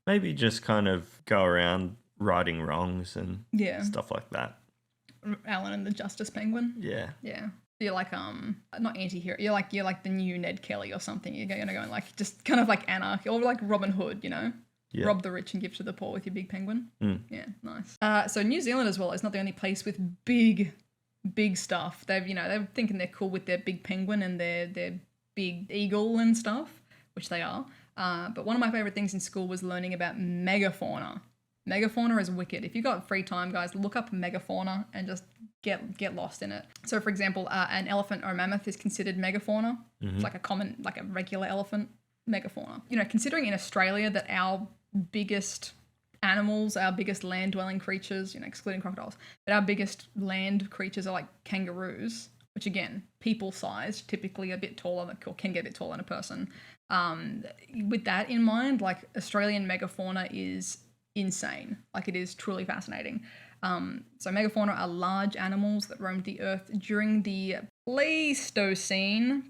Maybe just kind of go around righting wrongs and stuff like that. Alan and the Justice Penguin. Yeah. Yeah. You're like not anti-hero. You're like the new Ned Kelly or something. You're gonna go and like just kind of like anarchy or like Robin Hood, you know? Yeah. Rob the rich and give to the poor with your big penguin. Yeah, nice. So New Zealand as well is not the only place with big stuff. They're thinking they're cool with their big penguin and their big eagle and stuff, which they are. But one of my favorite things in school was learning about megafauna. Megafauna is wicked. If you've got free time, guys, look up megafauna and just get lost in it. So, for example, an elephant or a mammoth is considered megafauna. It's like a regular elephant, megafauna. Considering in Australia that our biggest animals, our biggest land-dwelling creatures, excluding crocodiles, but our biggest land creatures are like kangaroos, which again, people-sized, typically a bit taller, or can get a bit taller than a person. With that in mind, like Australian megafauna is insane. Like it is truly fascinating. So megafauna are large animals that roamed the earth during the Pleistocene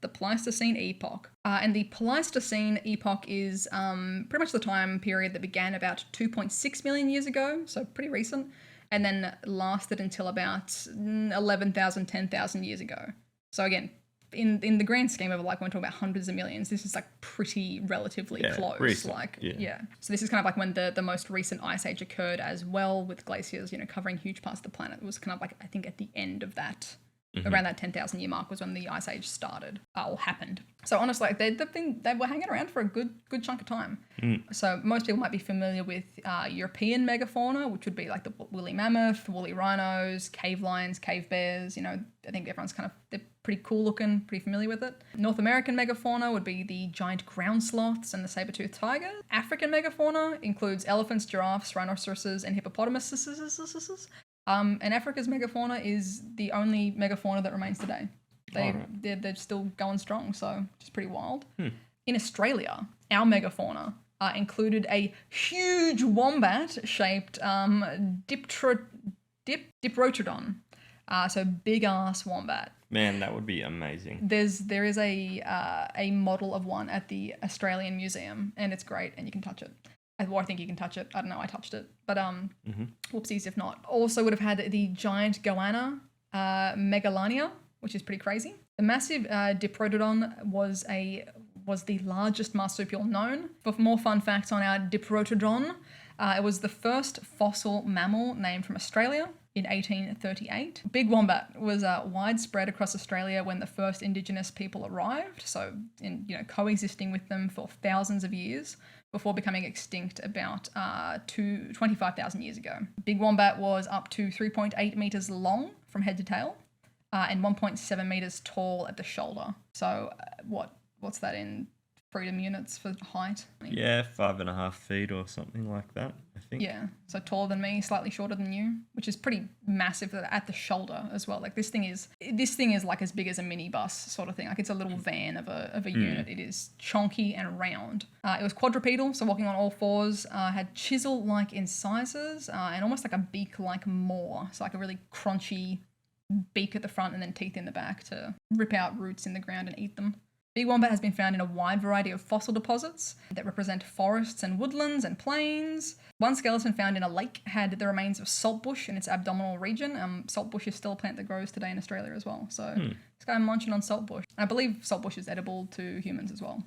epoch. And the Pleistocene epoch is pretty much the time period that began about 2.6 million years ago, so pretty recent, and then lasted until about 11,000, 10,000 years ago. So again, in the grand scheme of it, like when we're talking about hundreds of millions, this is like pretty relatively close. Recent. So this is kind of like when the most recent ice age occurred as well, with glaciers, covering huge parts of the planet. It was kind of like, I think at the end of that, around that 10,000 year mark was when the ice age started or happened. So honestly, like they were hanging around for a good chunk of time. So most people might be familiar with European megafauna, which would be like the woolly mammoth, woolly rhinos, cave lions, cave bears. I think everyone's they're pretty cool looking, pretty familiar with it. North American megafauna would be the giant ground sloths and the saber-toothed tiger. African megafauna includes elephants, giraffes, rhinoceroses, and hippopotamuses. And Africa's megafauna is the only megafauna that remains today. They're still going strong, so it's pretty wild. In Australia, our megafauna included a huge wombat-shaped Diprotodon. So big-ass wombat. Man, that would be amazing. There is a model of one at the Australian Museum, and it's great, and you can touch it. I think you can touch it. I don't know. I touched it. But whoopsies if not. Also would have had the giant goanna, Megalania, which is pretty crazy. The massive Diprotodon was the largest marsupial known. For more fun facts on our Diprotodon, it was the first fossil mammal named from Australia in 1838. Big wombat was widespread across Australia when the first Indigenous people arrived, so coexisting with them for thousands of years before becoming extinct about 25,000 years ago. Big wombat was up to 3.8 meters long from head to tail and 1.7 meters tall at the shoulder. So what's that in freedom units for height? 5.5 feet or something like that, I think. Yeah, so taller than me, slightly shorter than you, which is pretty massive at the shoulder as well. Like this thing is like as big as a minibus sort of thing. Like it's a little van of a unit. It is chonky and round. It was quadrupedal, so walking on all fours. Had chisel-like incisors and almost like a beak-like maw. So like a really crunchy beak at the front and then teeth in the back to rip out roots in the ground and eat them. Big wombat has been found in a wide variety of fossil deposits that represent forests and woodlands and plains. One skeleton found in a lake had the remains of saltbush in its abdominal region. Saltbush is still a plant that grows today in Australia as well. So this guy munching on saltbush. I believe saltbush is edible to humans as well.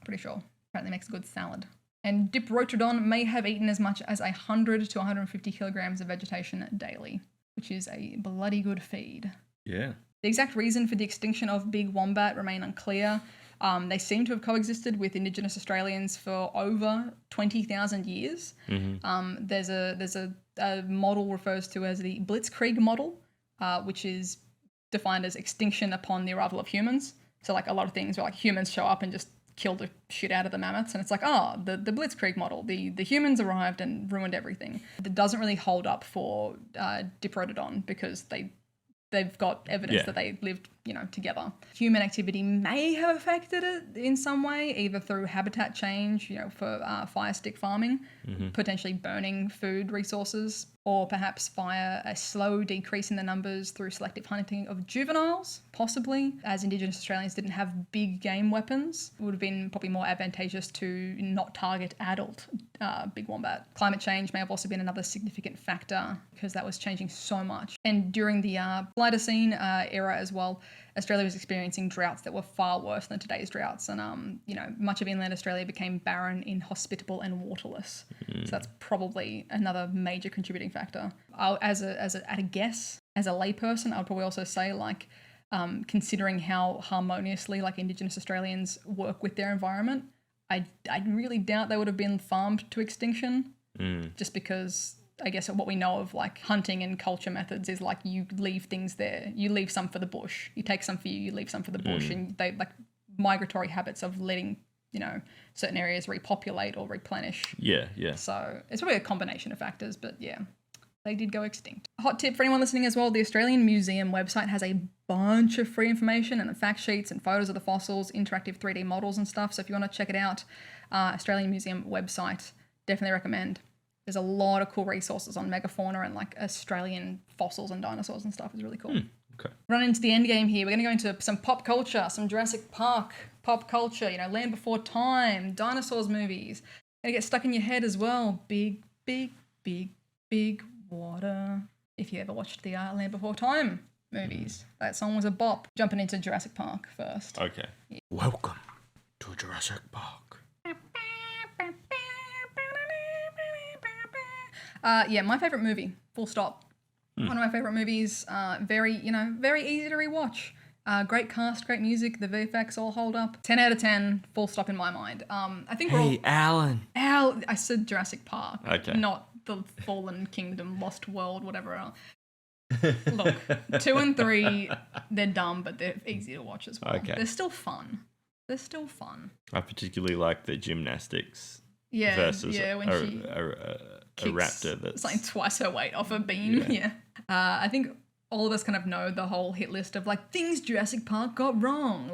Pretty sure. Apparently makes a good salad. And Diprotodon may have eaten as much as 100 to 150 kilograms of vegetation daily, which is a bloody good feed. Yeah. The exact reason for the extinction of big wombat remain unclear. They seem to have coexisted with Indigenous Australians for over 20,000 years. There's a model refers to as the Blitzkrieg model, which is defined as extinction upon the arrival of humans. So like a lot of things where like humans show up and just kill the shit out of the mammoths, and it's like, the Blitzkrieg model, the humans arrived and ruined everything. That doesn't really hold up for Diprotodon because they've got evidence that they lived, together. Human activity may have affected it in some way, either through habitat change, for fire stick farming, potentially burning food resources, or perhaps via a slow decrease in the numbers through selective hunting of juveniles, possibly, as Indigenous Australians didn't have big game weapons. It would have been probably more advantageous to not target adult big wombat. Climate change may have also been another significant factor because that was changing so much. And during the Pleistocene era as well, Australia was experiencing droughts that were far worse than today's droughts. And, much of inland Australia became barren, inhospitable and waterless. So that's probably another major contributing factor. At a guess, as a layperson, I would probably also say, considering how harmoniously, Indigenous Australians work with their environment, I really doubt they would have been farmed to extinction, just because I guess what we know of hunting and culture methods is you leave things there. You leave some for the bush. You take some for you leave some for the bush. And they migratory habits of letting, certain areas repopulate or replenish. Yeah, yeah. So it's probably a combination of factors, but yeah, they did go extinct. Hot tip for anyone listening as well, the Australian Museum website has a bunch of free information and fact sheets and photos of the fossils, interactive 3D models and stuff. So if you want to check it out, Australian Museum website, definitely recommend. There's a lot of cool resources on megafauna and Australian fossils and dinosaurs and stuff. It's really cool. Okay. Running into the end game here, we're going to go into some pop culture, some Jurassic Park pop culture, Land Before Time, dinosaurs movies. Going to get stuck in your head as well. Big, big, big, big water. If you ever watched the Land Before Time movies, that song was a bop. Jumping into Jurassic Park first. Okay. Yeah. Welcome to Jurassic Park. My favourite movie, full stop. One of my favourite movies, very easy to rewatch. Great cast, great music, the VFX all hold up. 10 out of 10, full stop in my mind. I think we're all... Alan. I said Jurassic Park, okay. Not the Fallen Kingdom, Lost World, whatever else. Look, 2 and 3, they're dumb, but they're easy to watch as well. Okay. They're still fun. I particularly like the gymnastics versus when she a raptor that's it's twice her weight off a beam. Yeah. I think all of us kind of know the whole hit list of things Jurassic Park got wrong.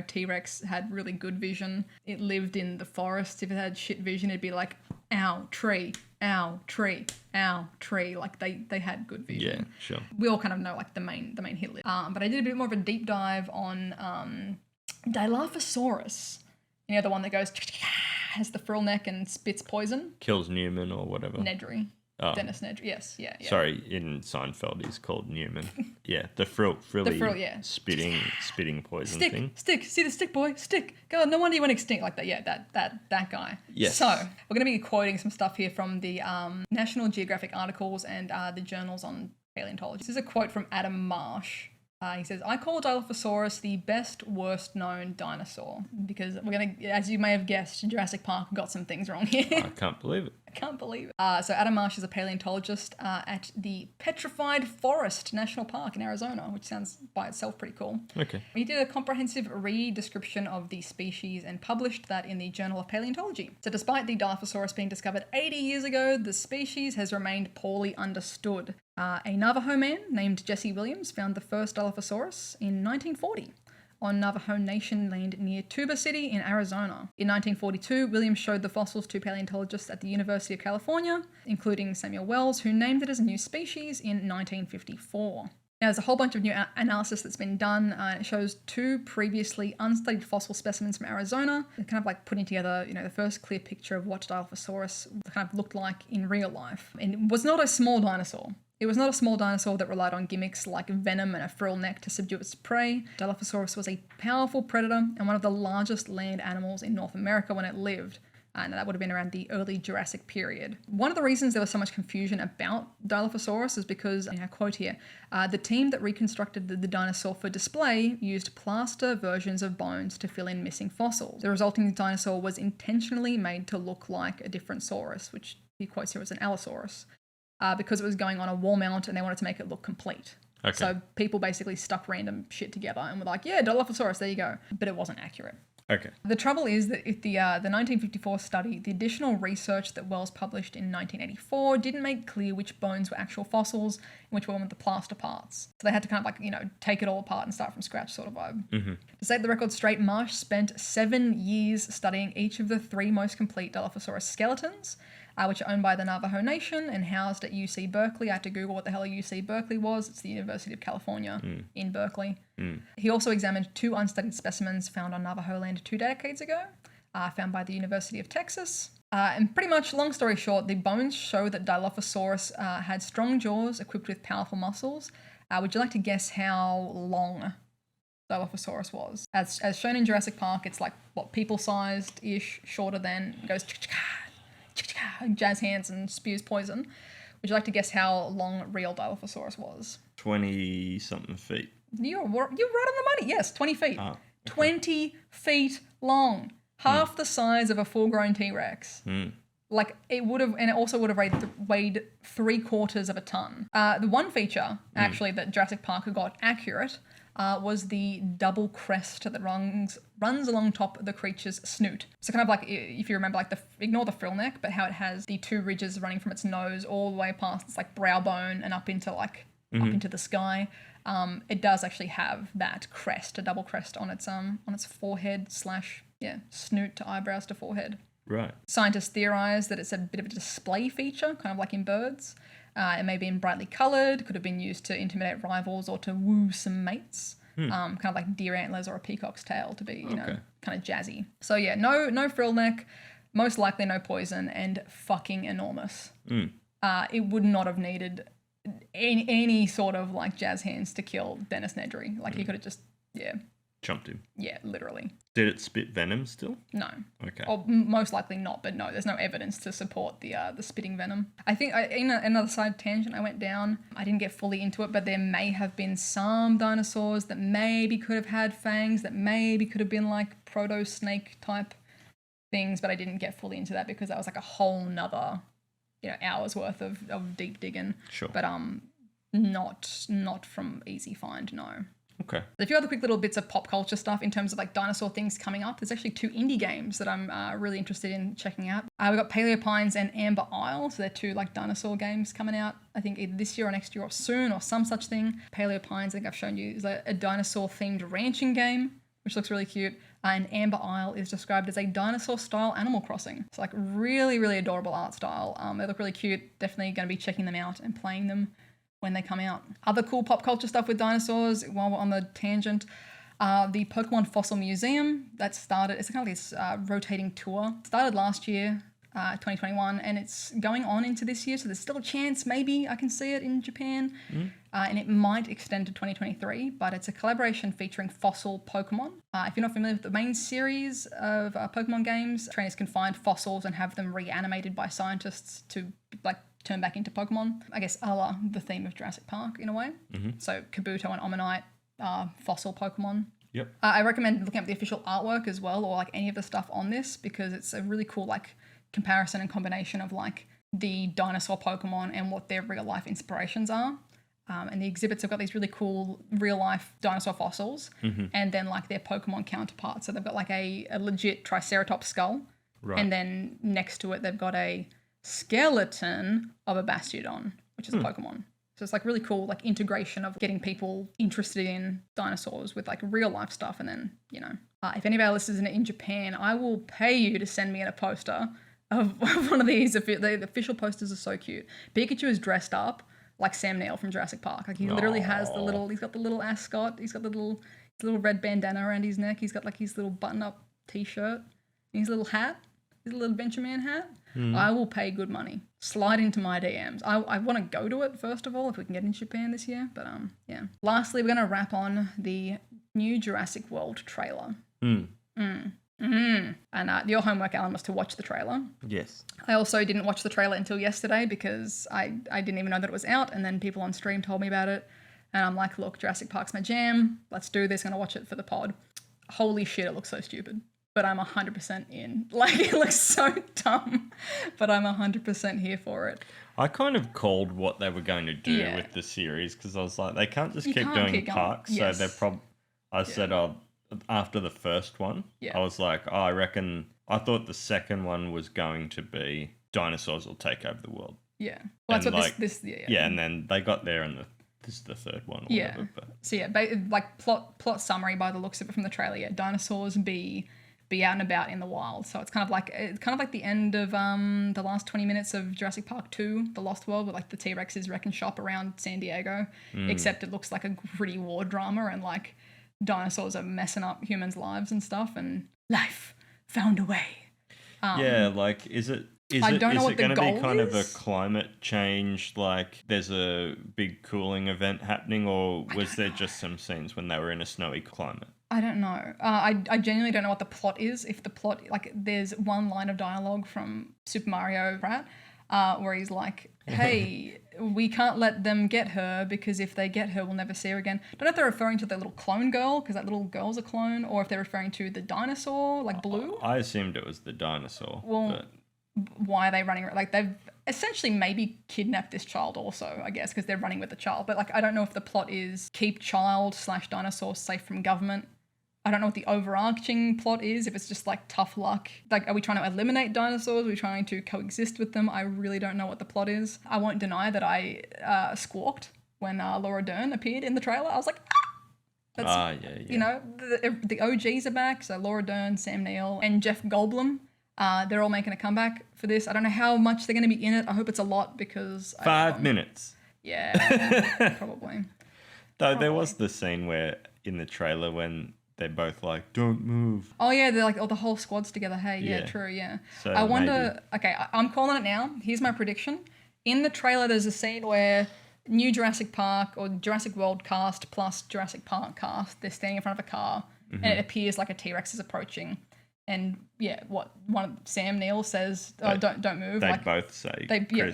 T-Rex had really good vision. It lived in the forest. If it had shit vision, it'd be ow, tree, ow, tree, ow, tree. They had good vision. Yeah, sure. We all kind of know the main hit list. But I did a bit more of a deep dive on Dilophosaurus. The one that goes has the frill neck and spits poison. Kills Newman or whatever. Nedry. Oh. Dennis Nedry. Yes, yeah. Sorry, in Seinfeld he's called Newman. Yeah, the frilly spitting poison thing. Stick, see the stick, boy, stick. God, no wonder you went extinct like that. Yeah, that guy. Yes. So we're going to be quoting some stuff here from the National Geographic articles and the journals on paleontology. This is a quote from Adam Marsh. He says, I call Dilophosaurus the best, worst known dinosaur because we're going to, as you may have guessed, Jurassic Park got some things wrong here. I can't believe it. So Adam Marsh is a paleontologist at the Petrified Forest National Park in Arizona, which sounds by itself pretty cool. Okay. He did a comprehensive re-description of the species and published that in the Journal of Paleontology. So despite the Dilophosaurus being discovered 80 years ago, the species has remained poorly understood. A Navajo man named Jesse Williams found the first Dilophosaurus in 1940 on Navajo Nation land near Tuba City in Arizona. In 1942, Williams showed the fossils to paleontologists at the University of California, including Samuel Wells, who named it as a new species in 1954. Now, there's a whole bunch of new analysis that's been done. It shows 2 previously unstudied fossil specimens from Arizona, kind of putting together, the first clear picture of what Dilophosaurus kind of looked like in real life. And it was not a small dinosaur. It was not a small dinosaur that relied on gimmicks like venom and a frill neck to subdue its prey. Dilophosaurus was a powerful predator and one of the largest land animals in North America when it lived. And that would have been around the early Jurassic period. One of the reasons there was so much confusion about Dilophosaurus is because, I quote here, the team that reconstructed the dinosaur for display used plaster versions of bones to fill in missing fossils. The resulting dinosaur was intentionally made to look like a different saurus, which he quotes here as an Allosaurus. Because it was going on a wall mount and they wanted to make it look complete. Okay. So people basically stuck random shit together and were like, yeah, Dilophosaurus, there you go. But it wasn't accurate. Okay. The trouble is that if the 1954 study, the additional research that Wells published in 1984 didn't make clear which bones were actual fossils and which were the plaster parts. So they had to kind of take it all apart and start from scratch sort of vibe. Mm-hmm. To set the record straight, Marsh spent 7 years studying each of the 3 most complete Dilophosaurus skeletons, which are owned by the Navajo Nation and housed at UC Berkeley. I had to Google what the hell UC Berkeley was. It's the University of California in Berkeley. He also examined 2 unstudied specimens found on Navajo land 2 decades ago, found by the University of Texas. And pretty much, long story short, the bones show that Dilophosaurus had strong jaws equipped with powerful muscles. Would you like to guess how long Dilophosaurus was? As shown in Jurassic Park, it's like, people-sized-ish, shorter than, it goes jazz hands and spews poison. Would you like to guess how long real Dilophosaurus was? 20-something feet. You're right on the money. Yes, 20 feet. Okay. 20 feet long. Half the size of a full-grown T-Rex. Like, it would have, and it also would have weighed 3/4 of a ton. The one feature, actually, that Jurassic Park got accurate was the double crest that runs along top of the creature's snoot. So kind of like, if you remember, like ignore the frill neck, but how it has the 2 ridges running from its nose all the way past its like brow bone and up into up into the sky. It does actually have that crest, a double crest on its forehead / snoot to eyebrows to forehead. Right. Scientists theorize that it's a bit of a display feature, kind of like in birds. It may be brightly coloured, could have been used to intimidate rivals or to woo some mates. Kind of like deer antlers or a peacock's tail to be, kind of jazzy. So yeah, no frill neck, most likely no poison, and fucking enormous. It would not have needed any sort of like jazz hands to kill Dennis Nedry. Like he could have just, jumped him. Yeah, literally. Did it spit venom still? No. Okay. Or most likely not, but no, there's no evidence to support the spitting venom. I think in another side tangent I went down, I didn't get fully into it, but there may have been some dinosaurs that maybe could have had fangs, that maybe could have been like proto-snake type things, but I didn't get fully into that because that was like a whole nother, hours worth of deep digging. Sure. But not from easy find, no. Okay. A few other quick little bits of pop culture stuff in terms of like dinosaur things coming up. There's actually 2 indie games that I'm really interested in checking out. We've got Paleopines and Amber Isle. So they're 2 like dinosaur games coming out, I think either this year or next year or soon or some such thing. Paleopines, I think I've shown you, is a dinosaur themed ranching game, which looks really cute. And Amber Isle is described as a dinosaur style Animal Crossing. It's like really, really adorable art style. They look really cute. Definitely going to be checking them out and playing them when they come out. Other cool pop culture stuff with dinosaurs, while we're on the tangent, the Pokemon Fossil Museum, that started, it's kind of this rotating tour. It started last year, 2021, and it's going on into this year, so there's still a chance maybe I can see it in Japan, and it might extend to 2023, but it's a collaboration featuring fossil Pokemon. If you're not familiar with the main series of Pokemon games, trainers can find fossils and have them reanimated by scientists to like turn back into Pokemon. I guess a la the theme of Jurassic Park in a way. So Kabuto and Omanyte are fossil Pokemon. Yep. I recommend looking up the official artwork as well, or like any of the stuff on this, because it's a really cool like comparison and combination of like the dinosaur Pokemon and what their real life inspirations are. And the exhibits have got these really cool real life dinosaur fossils and then like their Pokemon counterparts. So they've got like a legit Triceratops skull. Right. And then next to it, they've got a skeleton of a Bastiodon, which is a Pokemon. So it's like really cool, like integration of getting people interested in dinosaurs with like real life stuff. And then, if any of our listeners are in Japan, I will pay you to send me in a poster of one of these. The official posters are so cute. Pikachu is dressed up like Sam Neill from Jurassic Park. Like he literally has he's got the little ascot. He's got his little red bandana around his neck. He's got like his little button up t-shirt and his little hat, his little Adventure Man hat. I will pay good money. Slide into my DMs. I want to go to it, first of all, if we can get into Japan this year. But, yeah. Lastly, we're going to wrap on the new Jurassic World trailer. And your homework, Alan, was to watch the trailer. Yes. I also didn't watch the trailer until yesterday because I didn't even know that it was out. And then people on stream told me about it. And I'm like, look, Jurassic Park's my jam. Let's do this. I'm going to watch it for the pod. Holy shit, it looks so stupid. But I'm 100% in. Like, it looks so dumb, but I'm 100% here for it. I kind of called what they were going to do with the series because I was like, they can't just keep doing parks. Yes. So they're I said, after the first one, Yeah. I was like, oh, I thought the second one was going to be dinosaurs will take over the world. Yeah. Well, that's And, what like, this Yeah, and then they got there and this is the third one or Yeah. whatever. But So yeah, like plot summary by the looks of it from the trailer. Yeah, dinosaurs be out and about in the wild. So it's kind of like the end of the last 20 minutes of Jurassic Park 2, The Lost World, with like the T-Rexes wrecking shop around San Diego. Except it looks like a gritty war drama, and like dinosaurs are messing up humans' lives and stuff, and life found a way. yeah, like is it I don't know what the going to be goal kind of a is. climate change, like there's a big cooling event happening, or was there just some scenes when they were in a snowy climate? I don't know. I genuinely don't know what the plot is. If the plot, like, there's one line of dialogue from Super Mario Rat where he's like, hey, we can't let them get her because if they get her, we'll never see her again. Don't know if they're referring to the little clone girl because that little girl's a clone, or if they're referring to the dinosaur, like Blue. I assumed it was the dinosaur. Well, but why are they running? Like, they've essentially maybe kidnapped this child also, I guess, because they're running with the child. But like, I don't know if the plot is keep child/dinosaur safe from government. I don't know what the overarching plot is, if it's just like tough luck. Like, are we trying to eliminate dinosaurs? Are we trying to coexist with them? I really don't know what the plot is. I won't deny that I squawked when Laura Dern appeared in the trailer. I was like, ah! yeah. You know, the OGs are back. So Laura Dern, Sam Neill, and Jeff Goldblum. They're all making a comeback for this. I don't know how much they're going to be in it. I hope it's a lot because... 5 minutes. Yeah, probably. Though there was the scene where in the trailer when they're both like, don't move. Oh, yeah, they're like, the whole squad's together. Hey, yeah, true, yeah. So I wonder... Okay, I'm calling it now. Here's my prediction. In the trailer, there's a scene where new Jurassic Park or Jurassic World cast plus Jurassic Park cast, they're standing in front of a car and it appears like a T-Rex is approaching. And yeah, Sam Neill says, don't move. They like, both say,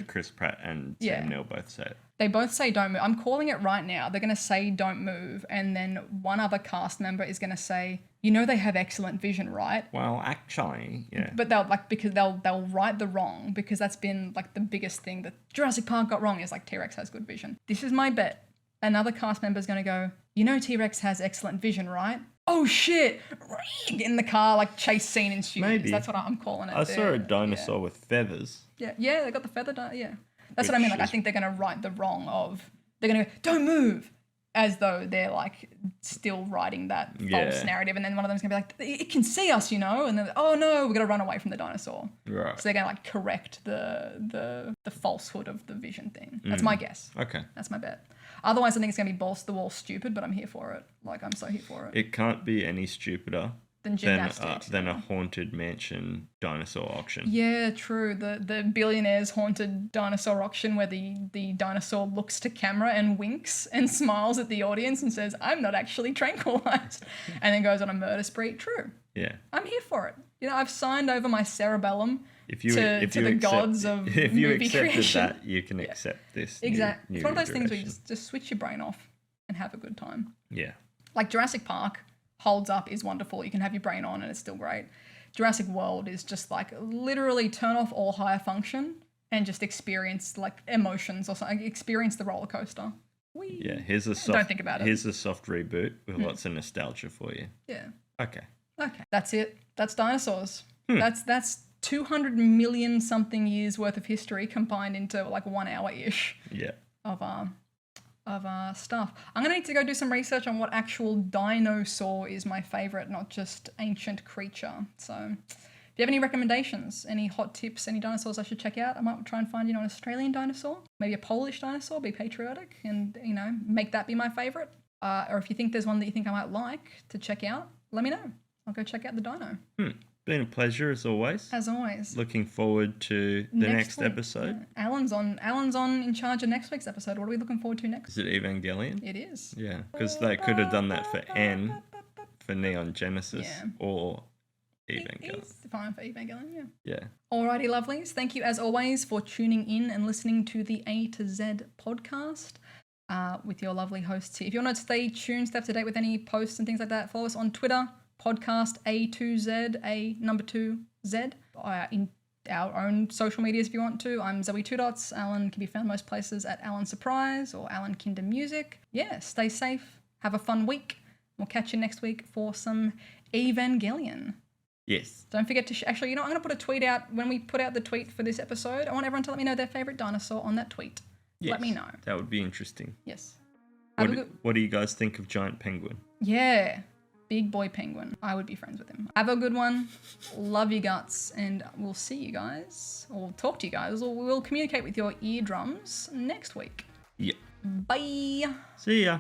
Chris Pratt and Sam Neill both say it. They both say don't move. I'm calling it right now. They're going to say don't move. And then one other cast member is going to say, you know, they have excellent vision, right? Well, actually, yeah. But they'll right the wrong, because that's been like the biggest thing that Jurassic Park got wrong is like T-Rex has good vision. This is my bet. Another cast member is going to go, you know, T-Rex has excellent vision, right? Oh shit! In the car, like chase scene ensues. Maybe. That's what I'm calling it. I saw a dinosaur with feathers. Yeah, they got the feather. Yeah, that's what I mean. Like, I think they're gonna right the wrong of. They're gonna go, don't move, as though they're like still writing that false narrative, and then one of them's gonna be like, it can see us, you know, and then oh no, we're gonna run away from the dinosaur. Right. So they're gonna like correct the falsehood of the vision thing. That's my guess. Okay. That's my bet. Otherwise, I think it's going to be balls to the wall stupid, but I'm here for it. Like, I'm so here for it. It can't be any stupider than gymnastics. Than a haunted mansion dinosaur auction. Yeah, true. The billionaire's haunted dinosaur auction where the dinosaur looks to camera and winks and smiles at the audience and says, I'm not actually tranquilized, and then goes on a murder spree. True. Yeah. I'm here for it. You know, I've signed over my cerebellum to the gods of if you movie accepted creation. that, you can accept this. Exactly. New It's one of those things where you direction. just switch your brain off and have a good time. Yeah. Like Jurassic Park holds up, is wonderful. You can have your brain on and it's still great. Jurassic World is just like literally turn off all higher function and just experience like emotions or something. Experience the roller coaster. Whee. Yeah. Here's a soft. Don't think about it. Here's a soft reboot with lots of nostalgia for you. Yeah. Okay. That's it. That's dinosaurs. That's 200 million something years worth of history combined into like 1 hour ish. Yeah. Of stuff. I'm gonna need to go do some research on what actual dinosaur is my favorite, not just ancient creature. So if you have any recommendations, any hot tips, any dinosaurs I should check out, I might try and find, you know, an Australian dinosaur, maybe a Polish dinosaur, be patriotic and, you know, make that be my favorite. Or if you think there's one that you think I might like to check out, let me know. I'll go check out the dino. Been a pleasure as always. As always. Looking forward to the next week. episode. Yeah. Alan's on in charge of next week's episode. What are we looking forward to next? Is it Evangelion? It is. Yeah, because they could have done that for N, for Neon Genesis, or Evangelion. It's fine for Evangelion, Yeah. Alrighty, lovelies. Thank you as always for tuning in and listening to the A to Z podcast with your lovely hosts here. If you want to stay tuned, stay up to date with any posts and things like that, follow us on Twitter, podcast A2Z, A2Z, in our own social medias if you want to. I'm Zoe Two Dots. Alan can be found most places at Alan Surprise or Alan Kinder Music. Yeah, stay safe, have a fun week, We'll catch you next week for some Evangelion. Yes. Don't forget to... Actually, you know, I'm going to put a tweet out. When we put out the tweet for this episode, I want everyone to let me know their favourite dinosaur on that tweet. Yes, let me know. That would be interesting. Yes. What do you guys think of Giant Penguin? Yeah. Big boy penguin. I would be friends with him. Have a good one. Love you guts. And we'll see you guys. Or talk to you guys. Or we'll communicate with your eardrums next week. Yep. Bye. See ya.